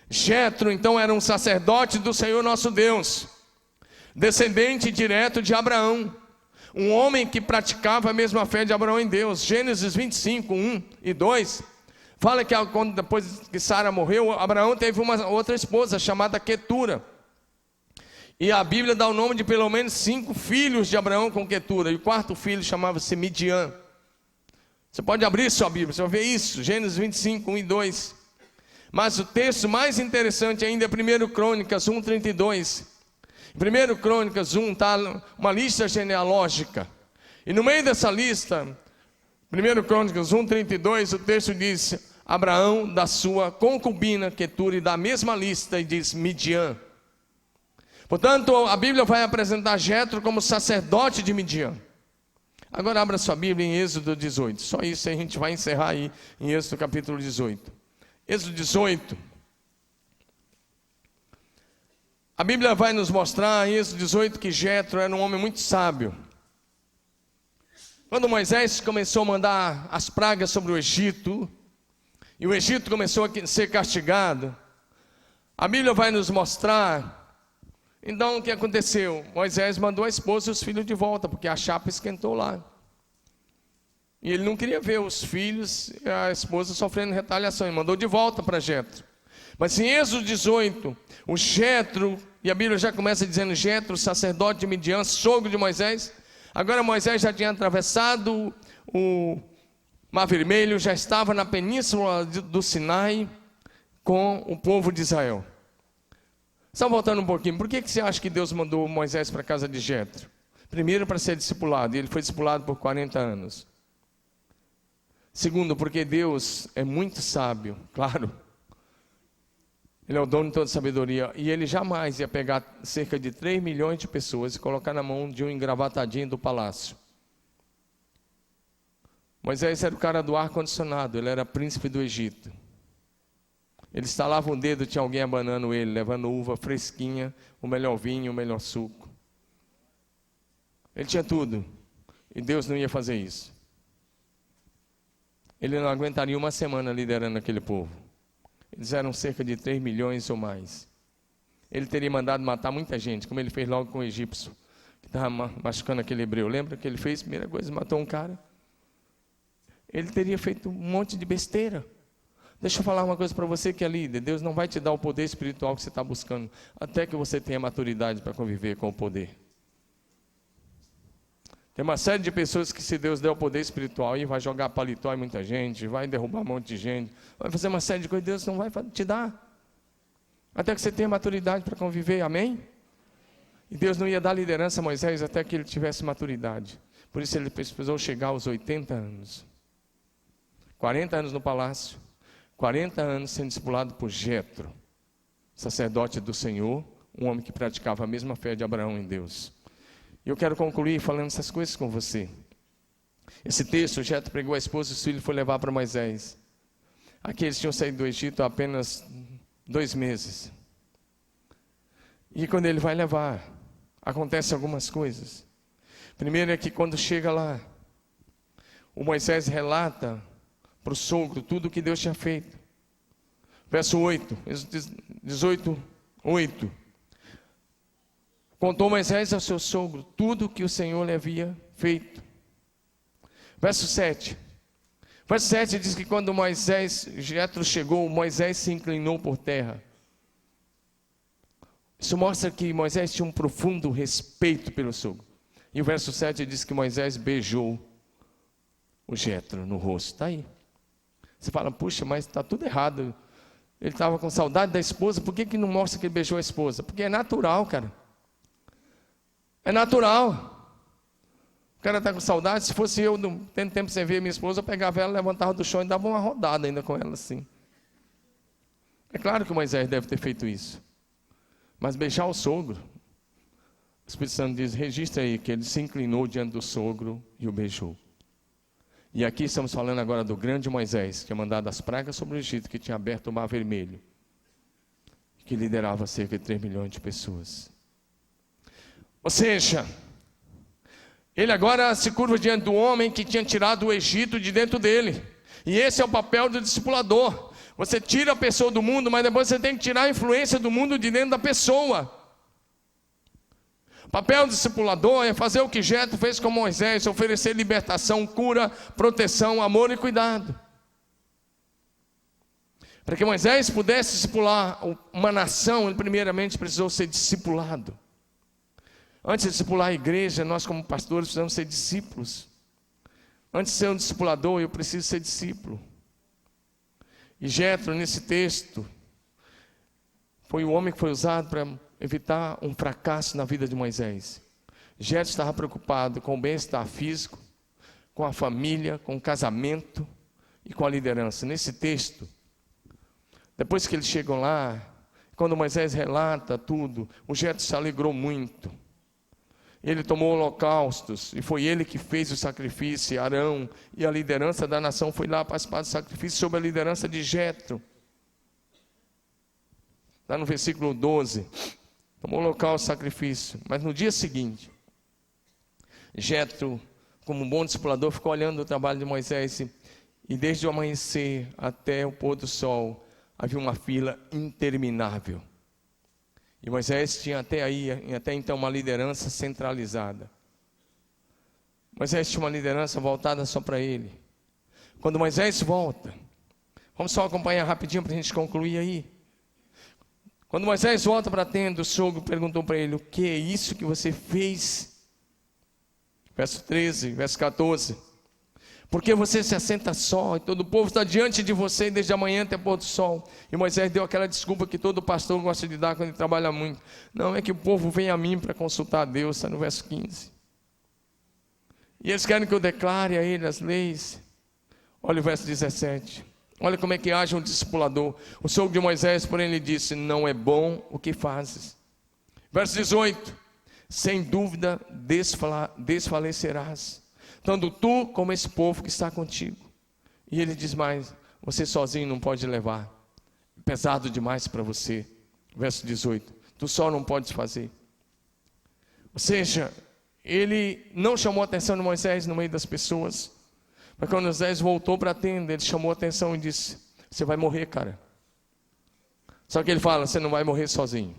Jetro, então, era um sacerdote do Senhor nosso Deus, descendente direto de Abraão, um homem que praticava a mesma fé de Abraão em Deus. Gênesis 25, 1 e 2, fala que depois que Sara morreu, Abraão teve uma outra esposa chamada Quetura. E a Bíblia dá o nome de pelo menos 5 filhos de Abraão com Quetura. E o quarto filho chamava-se Midian. Você pode abrir sua Bíblia, você vai ver isso. Gênesis 25, 1 e 2. Mas o texto mais interessante ainda é 1 Crônicas 1, 32. Em 1 Crônicas 1 está uma lista genealógica. E no meio dessa lista, 1 Crônicas 1, 32, o texto diz: Abraão da sua concubina Quetura, e da mesma lista, e diz Midian. Portanto, a Bíblia vai apresentar Jetro como sacerdote de Midian. Agora abra sua Bíblia em Êxodo 18. Só isso a gente vai encerrar aí em Êxodo capítulo 18. Êxodo 18. A Bíblia vai nos mostrar em Êxodo 18 que Jetro era um homem muito sábio. Quando Moisés começou a mandar as pragas sobre o Egito, e o Egito começou a ser castigado, a Bíblia vai nos mostrar. Então o que aconteceu? Moisés mandou a esposa e os filhos de volta, porque a chapa esquentou lá. E ele não queria ver os filhos e a esposa sofrendo retaliação, ele mandou de volta para Jetro. Mas em Êxodo 18, o Jetro, e a Bíblia já começa dizendo Jetro, sacerdote de Midian, sogro de Moisés. Agora Moisés já tinha atravessado o Mar Vermelho, já estava na península do Sinai com o povo de Israel. Só voltando um pouquinho, por que você acha que Deus mandou Moisés para a casa de Jetro? Primeiro, para ser discipulado, e ele foi discipulado por 40 anos. Segundo, porque Deus é muito sábio, claro. Ele é o dono de toda sabedoria, e ele jamais ia pegar cerca de 3 milhões de pessoas e colocar na mão de um engravatadinho do palácio. Moisés era o cara do ar-condicionado, ele era príncipe do Egito. Ele estalava um dedo, tinha alguém abanando ele, levando uva fresquinha, o melhor vinho, o melhor suco. Ele tinha tudo, e Deus não ia fazer isso. Ele não aguentaria uma semana liderando aquele povo. Eles eram cerca de 3 milhões ou mais. Ele teria mandado matar muita gente, como ele fez logo com o egípcio, que estava machucando aquele hebreu. Lembra que ele fez? Primeira coisa, matou um cara. Ele teria feito um monte de besteira. Deixa eu falar uma coisa para você que é líder. Deus não vai te dar o poder espiritual que você está buscando, até que você tenha maturidade para conviver com o poder. Tem uma série de pessoas que, se Deus der o poder espiritual, aí vai jogar paletó em muita gente, vai derrubar um monte de gente, vai fazer uma série de coisas, Deus não vai te dar, até que você tenha maturidade para conviver, amém? E Deus não ia dar liderança a Moisés até que ele tivesse maturidade. Por isso ele precisou chegar aos 80 anos. 40 anos no palácio, 40 anos sendo discipulado por Jetro, sacerdote do Senhor, um homem que praticava a mesma fé de Abraão em Deus. E eu quero concluir falando essas coisas com você. Esse texto, Jetro pegou a esposa e os filhos foi levar para Moisés. Aqui eles tinham saído do Egito há apenas 2 meses. E quando ele vai levar, acontecem algumas coisas. Primeiro é que quando chega lá, o Moisés relata para o sogro tudo o que Deus tinha feito. Verso 8, 18, 8. Contou Moisés ao seu sogro tudo o que o Senhor lhe havia feito. Verso 7. Verso 7 diz que quando Jetro chegou, Moisés se inclinou por terra. Isso mostra que Moisés tinha um profundo respeito pelo sogro. E o verso 7 diz que Moisés beijou o Jetro no rosto. Está aí. Você fala, puxa, mas está tudo errado. Ele estava com saudade da esposa, por que não mostra que ele beijou a esposa? Porque é natural, cara. É natural. cara está com saudade. Se fosse eu, tendo tempo sem ver minha esposa, eu pegava ela, levantava do chão e dava uma rodada ainda com ela assim. É claro que Moisés deve ter feito isso. Mas beijar o sogro, o Espírito Santo diz, registra aí que ele se inclinou diante do sogro e o beijou. E aqui estamos falando agora do grande Moisés, que tinha mandado as pragas sobre o Egito, que tinha aberto o Mar Vermelho, que liderava cerca de 3 milhões de pessoas. Ou seja, ele agora se curva diante do homem que tinha tirado o Egito de dentro dele. E esse é o papel do discipulador. Você tira a pessoa do mundo, mas depois você tem que tirar a influência do mundo de dentro da pessoa. O papel do discipulador é fazer o que Jetro fez com Moisés, oferecer libertação, cura, proteção, amor e cuidado. Para que Moisés pudesse discipular uma nação, ele primeiramente precisou ser discipulado. Antes de discipular a igreja, nós como pastores precisamos ser discípulos. Antes de ser um discipulador, eu preciso ser discípulo. E Jetro, nesse texto, foi o homem que foi usado para evitar um fracasso na vida de Moisés. Jetro estava preocupado com o bem-estar físico, com a família, com o casamento e com a liderança. Nesse texto, depois que eles chegam lá, quando Moisés relata tudo, o Jetro se alegrou muito. Ele tomou holocaustos, e foi ele que fez o sacrifício. Arão e a liderança da nação foi lá participar do sacrifício sob a liderança de Jetro. Está no versículo 12. Tomou holocausto, sacrifício. Mas no dia seguinte, Jetro, como um bom discipulador, ficou olhando o trabalho de Moisés. E desde o amanhecer até o pôr do sol, havia uma fila interminável. E Moisés tinha até então uma liderança centralizada. Moisés tinha uma liderança voltada só para ele. Quando Moisés volta, vamos só acompanhar rapidinho para a gente concluir aí. Quando Moisés volta para a tenda, o sogro perguntou para ele, o que é isso que você fez? Verso 13, verso 14. Porque você se assenta só, e todo o povo está diante de você desde a manhã até o pôr do sol. E Moisés deu aquela desculpa que todo pastor gosta de dar quando ele trabalha muito. Não, é que o povo vem a mim para consultar a Deus, está no verso 15. E eles querem que eu declare a ele as leis. Olha o verso 17. Olha como é que age um discipulador. O sogro de Moisés, porém, lhe disse, não é bom o que fazes. Verso 18. Sem dúvida desfalecerás, tanto tu como esse povo que está contigo. E ele diz mais, você sozinho não pode levar, pesado demais para você. Verso 18, tu só não podes fazer. Ou seja, ele não chamou a atenção de Moisés no meio das pessoas, mas quando Moisés voltou para a tenda, ele chamou a atenção e disse, você vai morrer, cara. Só que ele fala, você não vai morrer sozinho,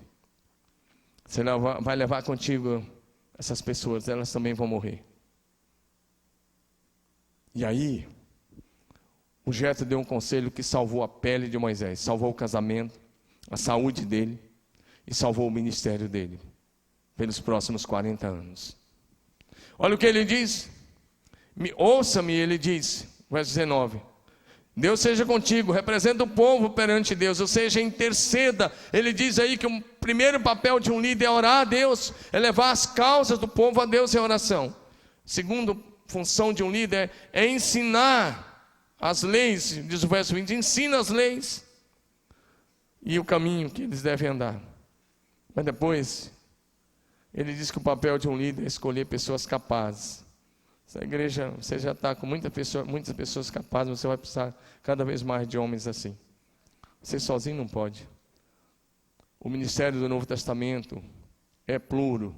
você não vai levar contigo essas pessoas, elas também vão morrer. E aí, o Jetro deu um conselho que salvou a pele de Moisés, salvou o casamento, a saúde dele e salvou o ministério dele, pelos próximos 40 anos. Olha o que ele diz, ouça-me, ele diz, verso 19, Deus seja contigo, representa o povo perante Deus, ou seja, interceda. Ele diz aí que o primeiro papel de um líder é orar a Deus, é levar as causas do povo a Deus em oração. Segundo função de um líder é ensinar as leis, diz o verso 20, ensina as leis e o caminho que eles devem andar. Mas depois, ele diz que o papel de um líder é escolher pessoas capazes. Essa igreja, você já está com muitas pessoas capazes, você vai precisar cada vez mais de homens assim. Você sozinho não pode. O ministério do Novo Testamento é pluro,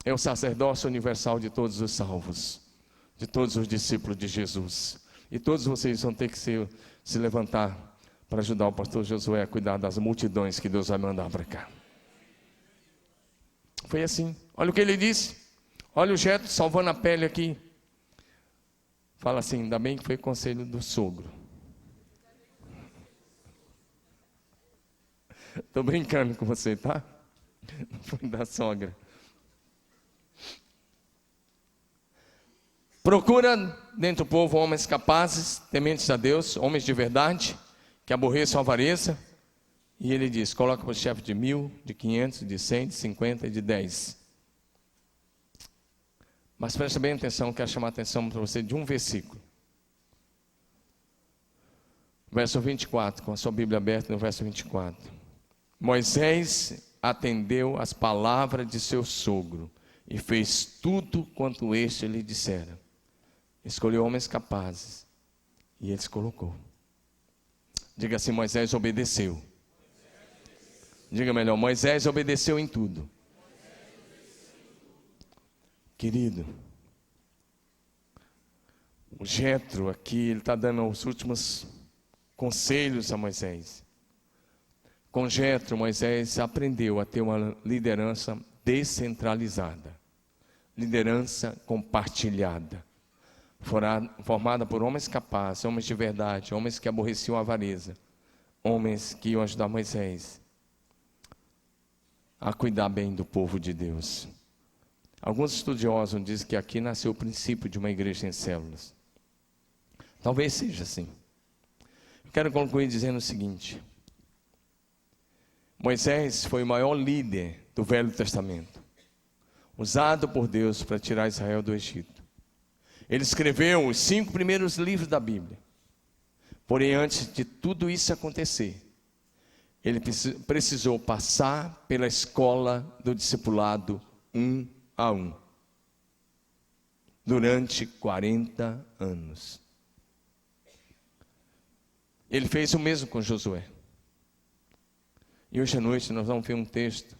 é o sacerdócio universal de todos os salvos, de todos os discípulos de Jesus. E todos vocês vão ter que se levantar para ajudar o pastor Josué a cuidar das multidões que Deus vai mandar para cá. Foi assim. Olha o que ele disse. Olha o Jetro salvando a pele aqui. Fala assim, ainda bem que foi conselho do sogro. Estou brincando com você, tá? Não foi da sogra. Procura dentro do povo homens capazes, tementes a Deus, homens de verdade, que aborreçam a avareza. E ele diz, coloca para o chefe de 1000, de 500, de 100, de 50 e de 10. Mas preste bem atenção, quero chamar a atenção para você de um versículo. Verso 24, com a sua Bíblia aberta no verso 24. Moisés atendeu às palavras de seu sogro e fez tudo quanto este lhe dissera. Escolheu homens capazes e eles colocou. Diga assim: Moisés obedeceu. Diga melhor: Moisés obedeceu em tudo. Querido, o Jetro aqui, ele está dando os últimos conselhos a Moisés. Com Jetro, Moisés aprendeu a ter uma liderança descentralizada, liderança compartilhada, formada por homens capazes, homens de verdade, homens que aborreciam a avareza, homens que iam ajudar Moisés a cuidar bem do povo de Deus. Alguns estudiosos dizem que aqui nasceu o princípio de uma igreja em células. Talvez seja assim. Eu quero concluir dizendo o seguinte: Moisés foi o maior líder do Velho Testamento, usado por Deus para tirar Israel do Egito. Ele escreveu os 5 primeiros livros da Bíblia. Porém, antes de tudo isso acontecer, ele precisou passar pela escola do discipulado 1 a 1, durante 40 anos. Ele fez o mesmo com Josué. E hoje à noite nós vamos ver um texto.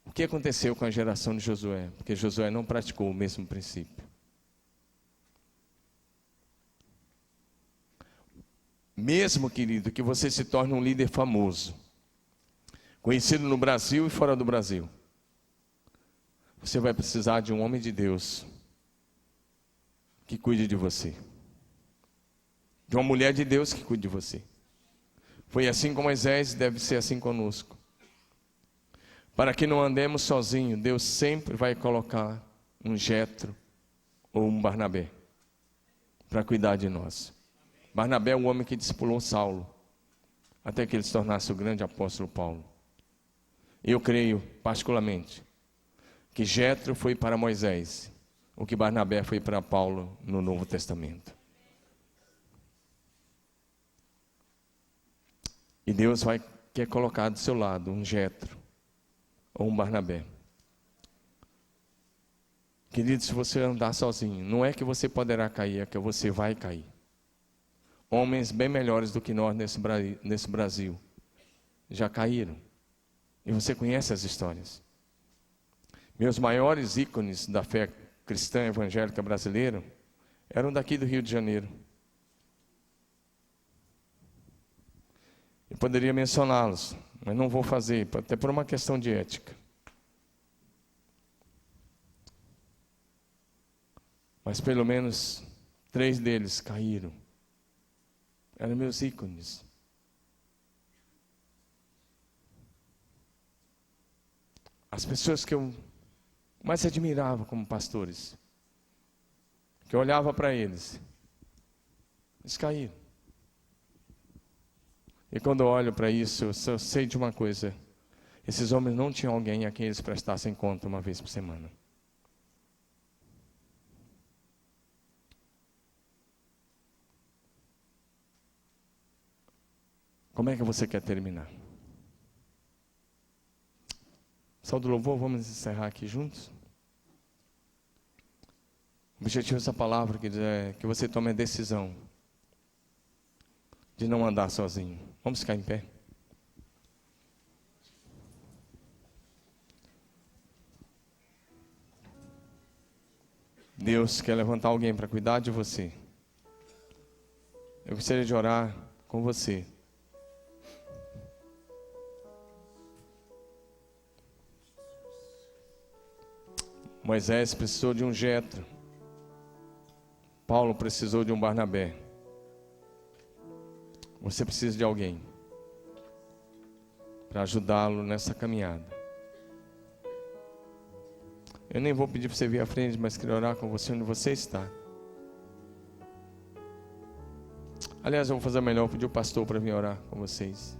O que aconteceu com a geração de Josué? Porque Josué não praticou o mesmo princípio. Mesmo, querido, que você se torne um líder famoso, conhecido no Brasil e fora do Brasil, você vai precisar de um homem de Deus que cuide de você, de uma mulher de Deus que cuide de você. Foi assim com Moisés, deve ser assim conosco. Para que não andemos sozinhos, Deus sempre vai colocar um Jetro ou um Barnabé para cuidar de nós. Barnabé é o homem que discipulou Saulo, até que ele se tornasse o grande apóstolo Paulo. Eu creio, particularmente, que Jetro foi para Moisés o que Barnabé foi para Paulo no Novo Testamento. E Deus quer colocar do seu lado um Jetro ou um Barnabé. Querido, se você andar sozinho, não é que você poderá cair, é que você vai cair. Homens bem melhores do que nós nesse Brasil já caíram. E você conhece as histórias. Meus maiores ícones da fé cristã evangélica brasileira eram daqui do Rio de Janeiro. Eu poderia mencioná-los, mas não vou fazer, até por uma questão de ética. Mas pelo menos 3 deles caíram. Eram meus ícones. As pessoas que eu mais admirava como pastores, que eu olhava para eles caíram. E quando eu olho para isso, eu só sei de uma coisa: esses homens não tinham alguém a quem eles prestassem conta uma vez por semana. Como é que você quer terminar? Sal do louvor, vamos encerrar aqui juntos? O objetivo dessa palavra é que você tome a decisão de não andar sozinho. Vamos ficar em pé. Deus quer levantar alguém para cuidar de você. Eu gostaria de orar com você. Moisés precisou de um Jetro. Paulo precisou de um Barnabé. Você precisa de alguém para ajudá-lo nessa caminhada. Eu nem vou pedir para você vir à frente, mas queria orar com você onde você está. Aliás, eu vou fazer melhor, pedir o pastor para vir orar com vocês.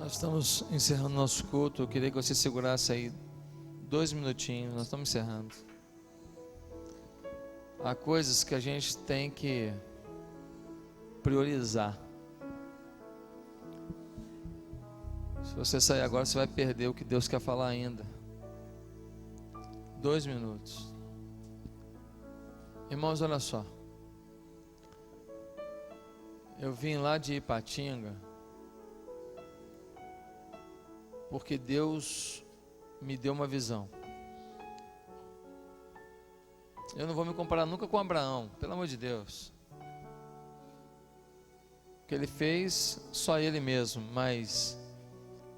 Nós estamos encerrando nosso culto. Eu queria que você segurasse aí 2 minutinhos. Nós estamos encerrando. Há coisas que a gente tem que priorizar. Se você sair agora, você vai perder o que Deus quer falar ainda. 2 minutos. Irmãos, olha só. Eu vim lá de Ipatinga porque Deus me deu uma visão. Eu não vou me comparar nunca com Abraão, pelo amor de Deus. O que ele fez, só ele mesmo. Mas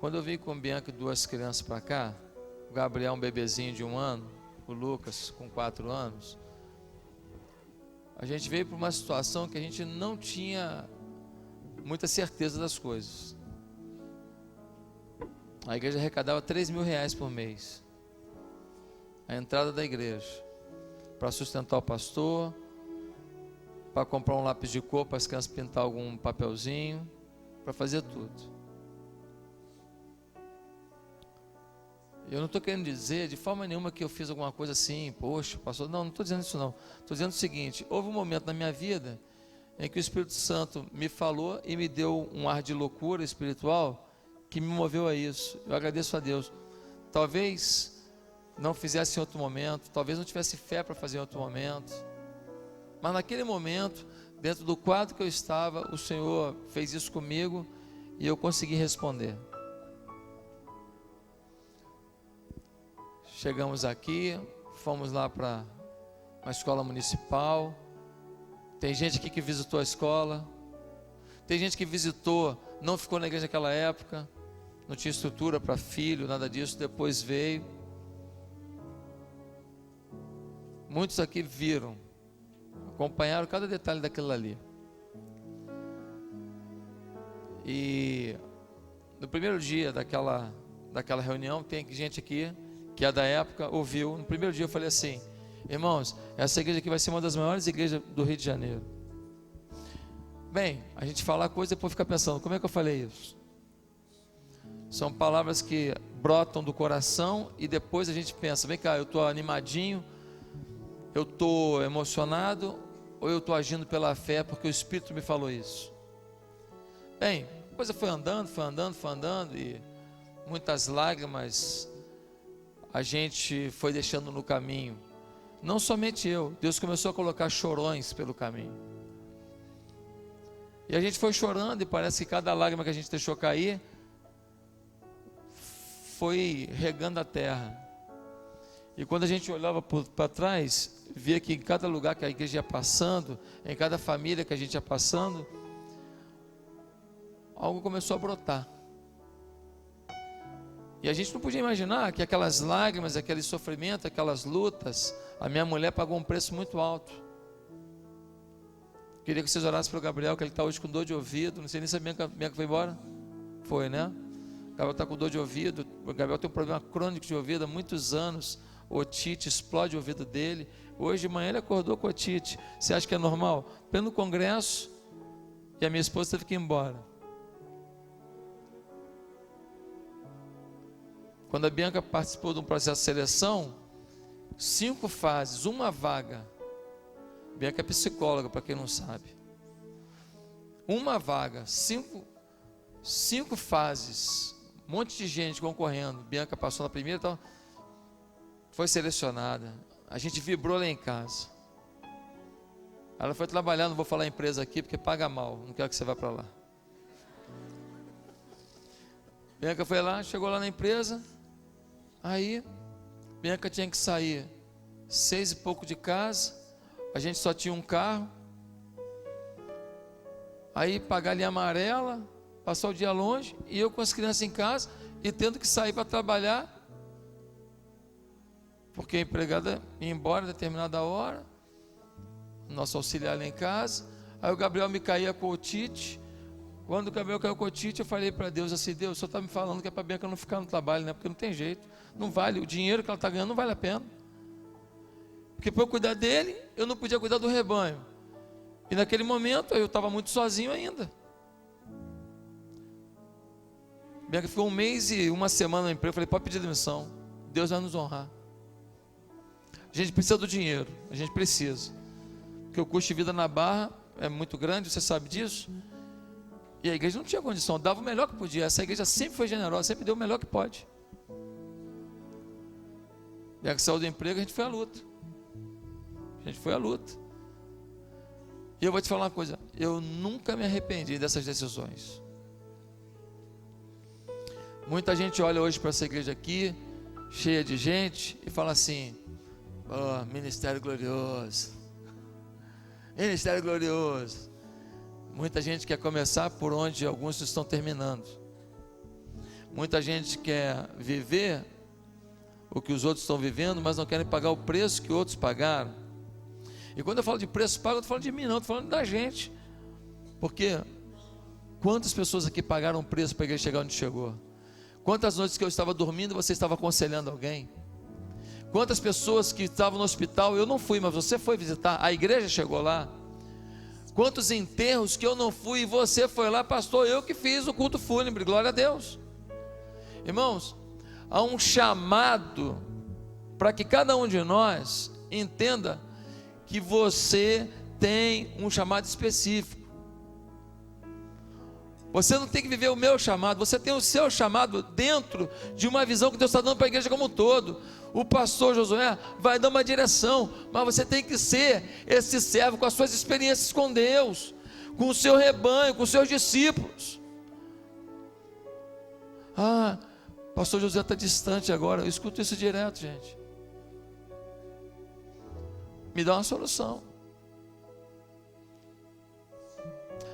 quando eu vim com o Bianca e 2 crianças para cá, o Gabriel um bebezinho de 1 ano, o Lucas com 4 anos, a gente veio para uma situação que a gente não tinha muita certeza das coisas. A igreja arrecadava R$3.000 por mês. A entrada da igreja, para sustentar o pastor, para comprar um lápis de cor para as crianças pintar algum papelzinho, para fazer tudo. Eu não estou querendo dizer de forma nenhuma que eu fiz alguma coisa assim, poxa, pastor, não estou dizendo isso não. Estou dizendo o seguinte: houve um momento na minha vida em que o Espírito Santo me falou e me deu um ar de loucura espiritual que me moveu a isso. Eu agradeço a Deus. Talvez não fizesse em outro momento, talvez não tivesse fé para fazer em outro momento, mas naquele momento, dentro do quadro que eu estava, o Senhor fez isso comigo e eu consegui responder. Chegamos aqui, fomos lá para uma escola municipal. Tem gente aqui que visitou a escola, tem gente que visitou, não ficou na igreja naquela época, não tinha estrutura para filho, nada disso, depois veio. Muitos aqui viram, acompanharam cada detalhe daquilo ali. E no primeiro dia daquela reunião, tem gente aqui que é da época, ouviu. No primeiro dia eu falei assim: irmãos, essa igreja aqui vai ser uma das maiores igrejas do Rio de Janeiro. Bem, a gente fala a coisa e depois fica pensando, como é que eu falei isso? São palavras que brotam do coração e depois a gente pensa, vem cá, eu estou animadinho, eu estou emocionado, ou eu estou agindo pela fé porque o Espírito me falou isso? Bem, a coisa foi andando e muitas lágrimas a gente foi deixando no caminho. Não somente eu, Deus começou a colocar chorões pelo caminho. E a gente foi chorando e parece que cada lágrima que a gente deixou cair foi regando a terra. E quando a gente olhava para trás, via que em cada lugar que a igreja ia passando, em cada família que a gente ia passando, algo começou a brotar. E a gente não podia imaginar que aquelas lágrimas, aquele sofrimento, aquelas lutas, a minha mulher pagou um preço muito alto. Queria que vocês orassem para o Gabriel, que ele está hoje com dor de ouvido. Não sei nem se a Bianca foi embora. Foi, né? O Gabriel está com dor de ouvido. O Gabriel tem um problema crônico de ouvido há muitos anos. Otite, explode o ouvido dele. Hoje de manhã ele acordou com otite. Você acha que é normal? Pelo congresso, e a minha esposa teve que ir embora. Quando a Bianca participou de um processo de seleção, 5 fases, uma vaga. Bianca é psicóloga, para quem não sabe. Uma vaga, 5 fases, um monte de gente concorrendo. Bianca passou na primeira, então foi selecionada. A gente vibrou lá em casa. Ela foi trabalhar, não vou falar a empresa aqui, porque paga mal, não quero que você vá para lá. Bianca foi lá, chegou lá na empresa. Aí, Bianca tinha que sair 6 e pouco de casa. A gente só tinha um carro. Aí, pagar a linha amarela, passar o dia longe, e eu com as crianças em casa, e tendo que sair para trabalhar, porque a empregada ia embora a determinada hora, nosso auxiliar lá em casa. Aí o Gabriel me caía com otite. Quando o Gabriel caiu com otite, eu falei para Deus assim: Deus, o Senhor está me falando que é para a Bianca não ficar no trabalho, né? Porque não tem jeito, não vale, o dinheiro que ela está ganhando não vale a pena. Porque para eu cuidar dele, eu não podia cuidar do rebanho. E naquele momento eu estava muito sozinho ainda. Bianca ficou 1 mês e 1 semana no emprego. Eu falei, pode pedir demissão, Deus vai nos honrar. A gente precisa do dinheiro, a gente precisa, porque o custo de vida na Barra é muito grande, você sabe disso. E a igreja não tinha condição, dava o melhor que podia. Essa igreja sempre foi generosa, sempre deu o melhor que pode. Bianca saiu do emprego, a gente foi à luta. E eu vou te falar uma coisa, eu nunca me arrependi dessas decisões. Muita gente olha hoje para essa igreja aqui, cheia de gente, e fala assim, oh, ministério glorioso, ministério glorioso. Muita gente quer começar por onde alguns estão terminando. Muita gente quer viver o que os outros estão vivendo, mas não querem pagar o preço que outros pagaram. E quando eu falo de preço pago, eu estou falando de mim, não, estou falando da gente. Porque quantas pessoas aqui pagaram o preço para a igreja chegar onde chegou? Quantas noites que eu estava dormindo, você estava aconselhando alguém? Quantas pessoas que estavam no hospital, eu não fui, mas você foi visitar, a igreja chegou lá. Quantos enterros que eu não fui e você foi lá, pastor, eu que fiz o culto fúnebre, glória a Deus. Irmãos, há um chamado para que cada um de nós entenda que você tem um chamado específico. Você não tem que viver o meu chamado, você tem o seu chamado dentro de uma visão que Deus está dando para a igreja como um todo. O pastor Josué vai dar uma direção, mas você tem que ser esse servo com as suas experiências com Deus, com o seu rebanho, com os seus discípulos. Ah, pastor Josué está distante agora, eu escuto isso direto, gente. Me dá uma solução.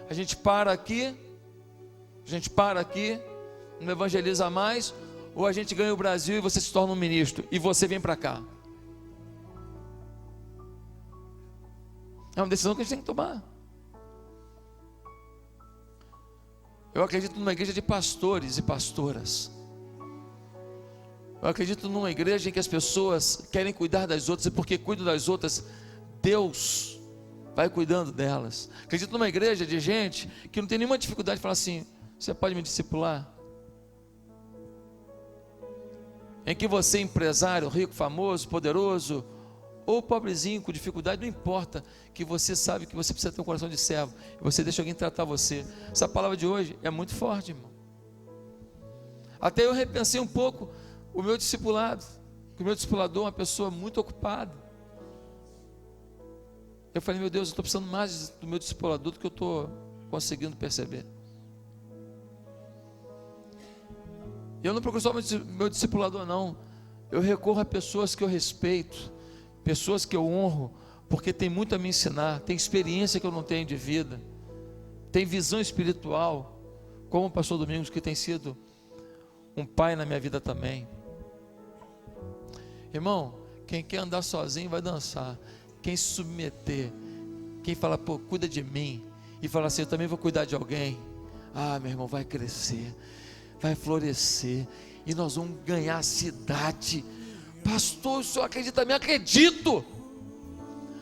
A gente para aqui, não evangeliza mais, ou a gente ganha o Brasil e você se torna um ministro, e você vem para cá. É uma decisão que a gente tem que tomar. Eu acredito numa igreja de pastores e pastoras. Eu acredito numa igreja em que as pessoas querem cuidar das outras, e porque cuidam das outras, Deus vai cuidando delas. Acredito numa igreja de gente que não tem nenhuma dificuldade de falar assim: você pode me discipular? Em que você, empresário, rico, famoso, poderoso, ou pobrezinho, com dificuldade, não importa, que você sabe que você precisa ter um coração de servo, e você deixa alguém tratar você. Essa palavra de hoje é muito forte, irmão. Até eu repensei um pouco o meu discipulado, que o meu discipulador é uma pessoa muito ocupada. Eu falei, meu Deus, eu estou precisando mais do meu discipulador do que eu estou conseguindo perceber. Eu não procuro só meu discipulador, não. Eu recorro a pessoas que eu respeito, pessoas que eu honro, porque tem muito a me ensinar, tem experiência que eu não tenho de vida, tem visão espiritual, como o pastor Domingos, que tem sido um pai na minha vida também. Irmão, quem quer andar sozinho vai dançar. Quem se submeter, quem fala, pô, cuida de mim, e fala assim, eu também vou cuidar de alguém, ah, meu irmão, vai crescer, vai florescer, e nós vamos ganhar a cidade. Pastor, o senhor acredita em mim?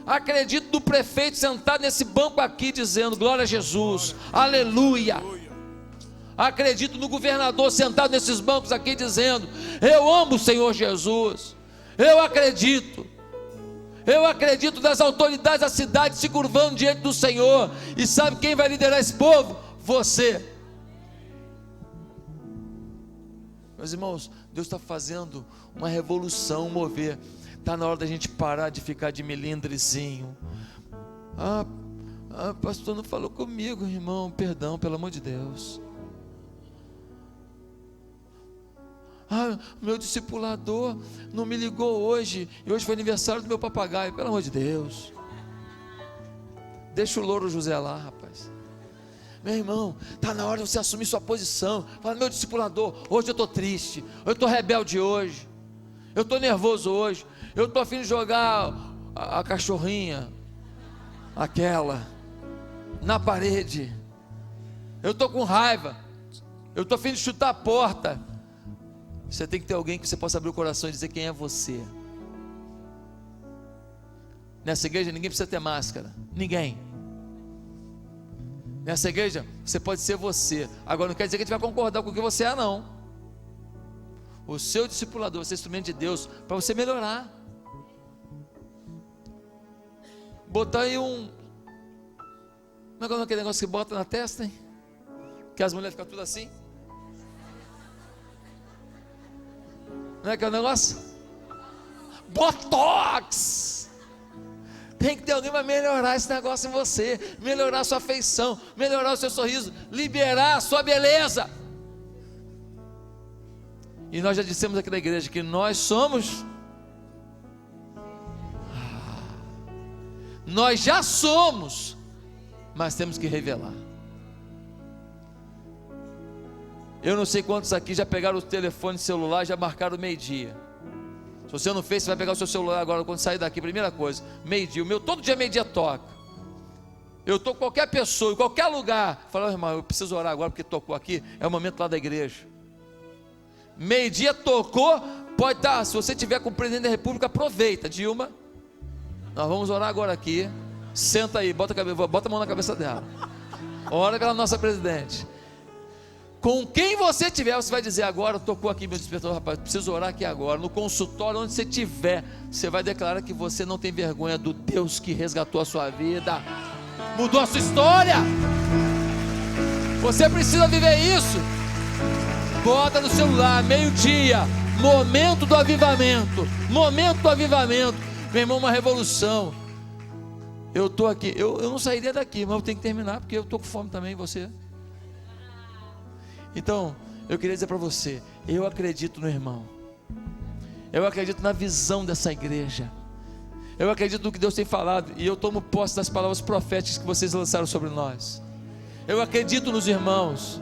Acredito no prefeito sentado nesse banco aqui, dizendo, glória a Jesus, aleluia. Acredito no governador sentado nesses bancos aqui, dizendo, eu amo o Senhor Jesus. Eu acredito nas autoridades da cidade se curvando diante do Senhor. E sabe quem vai liderar esse povo? Você. Meus irmãos, Deus está fazendo uma revolução, um mover. Está na hora da gente parar de ficar de melindrezinho. Pastor, não falou comigo, irmão. Perdão, pelo amor de Deus. Meu discipulador não me ligou hoje, e hoje foi aniversário do meu papagaio. Pelo amor de Deus, deixa o louro José lá, rapaz. Meu irmão, está na hora de você assumir sua posição. Fala, meu discipulador, hoje eu estou triste, eu estou rebelde hoje, eu estou nervoso hoje, eu estou a fim de jogar a cachorrinha, aquela, na parede, eu estou com raiva, eu estou a fim de chutar a porta. Você tem que ter alguém que você possa abrir o coração e dizer quem é você. Nessa igreja ninguém precisa ter máscara. Ninguém. Nessa igreja, você pode ser você. Agora não quer dizer que a gente vai concordar com o que você é, não. O seu discipulador, você é instrumento de Deus para você melhorar. Botar aí um... Como é que é aquele negócio que bota na testa, hein? Que as mulheres ficam tudo assim. Não é que é o negócio? Botox! Tem que ter alguém para melhorar esse negócio em você, melhorar a sua feição, melhorar o seu sorriso, liberar a sua beleza. E nós já dissemos aqui na igreja que nós somos... Nós já somos, mas temos que revelar. Eu não sei quantos aqui já pegaram o telefone celular, já marcaram o meio-dia. Se você não fez, você vai pegar o seu celular agora quando sair daqui. Primeira coisa, meio-dia. O meu todo dia meio-dia toca. Eu estou com qualquer pessoa, em qualquer lugar. Fala, irmão, eu preciso orar agora porque tocou aqui. É o momento lá da igreja. Meio-dia tocou, pode estar. Se você tiver com o presidente da república, aproveita, Dilma. Nós vamos orar agora aqui. Senta aí, bota a mão na cabeça dela. Ora pela nossa presidente. Com quem você tiver, você vai dizer agora, tocou aqui meu despertador, rapaz, preciso orar aqui agora. No consultório, onde você estiver, você vai declarar que você não tem vergonha do Deus que resgatou a sua vida, mudou a sua história. Você precisa viver isso. Bota no celular, meio-dia, momento do avivamento. Momento do avivamento. Meu irmão, uma revolução. Eu estou aqui, eu não sairia daqui, mas eu tenho que terminar, porque eu estou com fome também, você. Então, eu queria dizer para você, eu acredito no irmão. Eu acredito na visão dessa igreja. Eu acredito no que Deus tem falado, e eu tomo posse das palavras proféticas que vocês lançaram sobre nós. Eu acredito nos irmãos.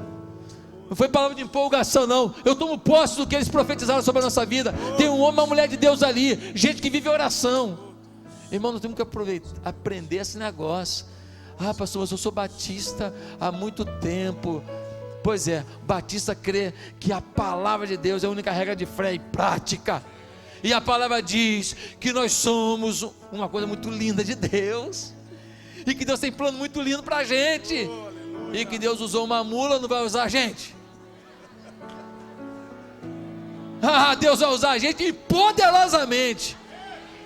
Não foi palavra de empolgação, não. Eu tomo posse do que eles profetizaram sobre a nossa vida. Tem um homem, uma mulher de Deus ali, gente que vive oração. Irmão, nós temos que aprender esse negócio. Ah, pastor, mas eu sou batista há muito tempo. Pois é, batista crê que a palavra de Deus é a única regra de fé e prática. E a palavra diz que nós somos uma coisa muito linda de Deus. E que Deus tem plano muito lindo para a gente. E que Deus usou uma mula, não vai usar a gente. Ah, Deus vai usar a gente poderosamente.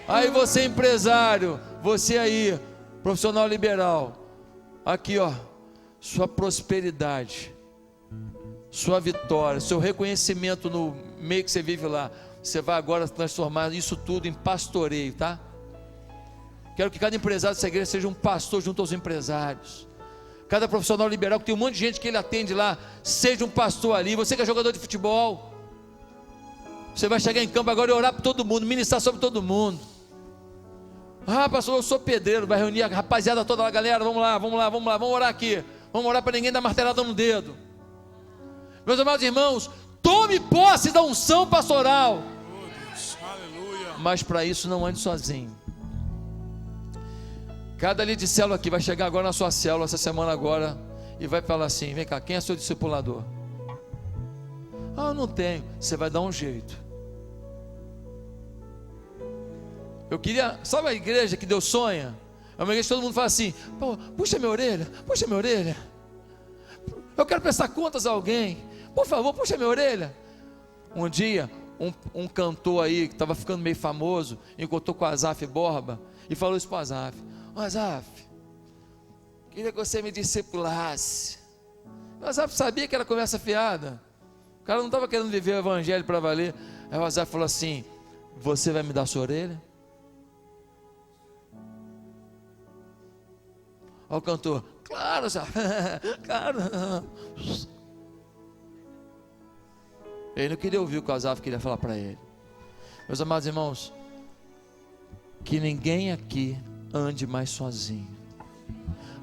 Aí você empresário, você aí, profissional liberal, aqui ó, sua prosperidade, sua vitória, seu reconhecimento no meio que você vive lá, você vai agora transformar isso tudo em pastoreio, tá? Quero que cada empresário dessa igreja seja um pastor junto aos empresários. Cada profissional liberal, que tem um monte de gente que ele atende lá, seja um pastor ali. Você que é jogador de futebol, você vai chegar em campo agora e orar para todo mundo, ministrar sobre todo mundo. Ah, pastor, eu sou pedreiro, vai reunir a rapaziada toda lá, galera, vamos lá, vamos orar aqui. Vamos orar para ninguém dar martelada no dedo. Meus amados irmãos, tome posse da unção pastoral. Mas para isso não ande sozinho. Cada líder de célula aqui vai chegar agora na sua célula, essa semana agora, e vai falar assim, vem cá, quem é seu discipulador? Ah, eu não tenho. Você vai dar um jeito. Eu queria, sabe a igreja que Deus sonha? É uma igreja que todo mundo fala assim, pô, puxa minha orelha, eu quero prestar contas a alguém, por favor, puxa minha orelha. Um dia, um cantor aí, que estava ficando meio famoso, encontrou com o Azaf Borba, e falou isso para o Azaf, Azaf, queria que você me discipulasse. O Azaf sabia que era conversa fiada, o cara não estava querendo viver o evangelho para valer. Aí o Azaf falou assim, você vai me dar sua orelha? Olha o cantor, claro, claro. Ele não queria ouvir o que o Azaf queria falar para ele. Meus amados irmãos, que ninguém aqui ande mais sozinho.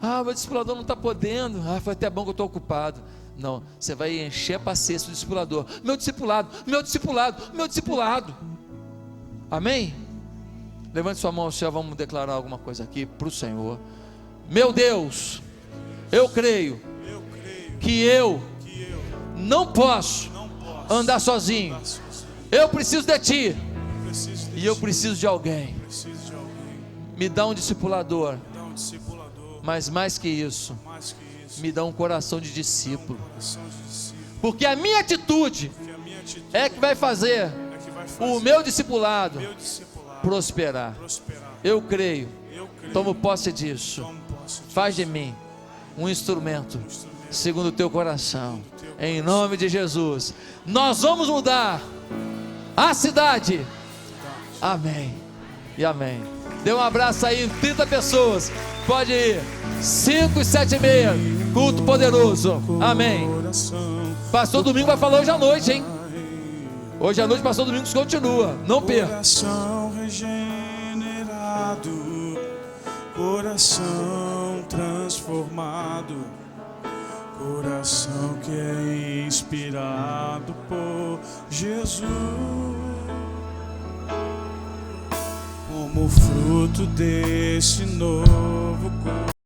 Ah, meu discipulador não está podendo. Ah, foi até bom que eu estou ocupado. Não, você vai encher a paciência do discipulador. Meu discipulado. Amém? Levante sua mão ao céu, vamos declarar alguma coisa aqui para o Senhor. Meu Deus, eu creio que eu não posso andar sozinho. Eu preciso de Ti. E eu preciso de alguém. Me dá um discipulador. Mas mais que isso, me dá um coração de discípulo. Porque a minha atitude é que vai fazer o meu discipulado prosperar. Eu creio. Tomo posse disso. Faz de mim um instrumento segundo o teu coração. Em nome de Jesus. Nós vamos mudar a cidade. Amém e amém. Dê um abraço aí em 30 pessoas. Pode ir. 5 e 7h30. Culto poderoso. Amém. Pastor Domingos vai falar hoje à noite, hein? Hoje à noite Pastor Domingos continua. Não perca. Coração regenerado, coração transformado, coração que é inspirado por Jesus. Como fruto desse novo corpo,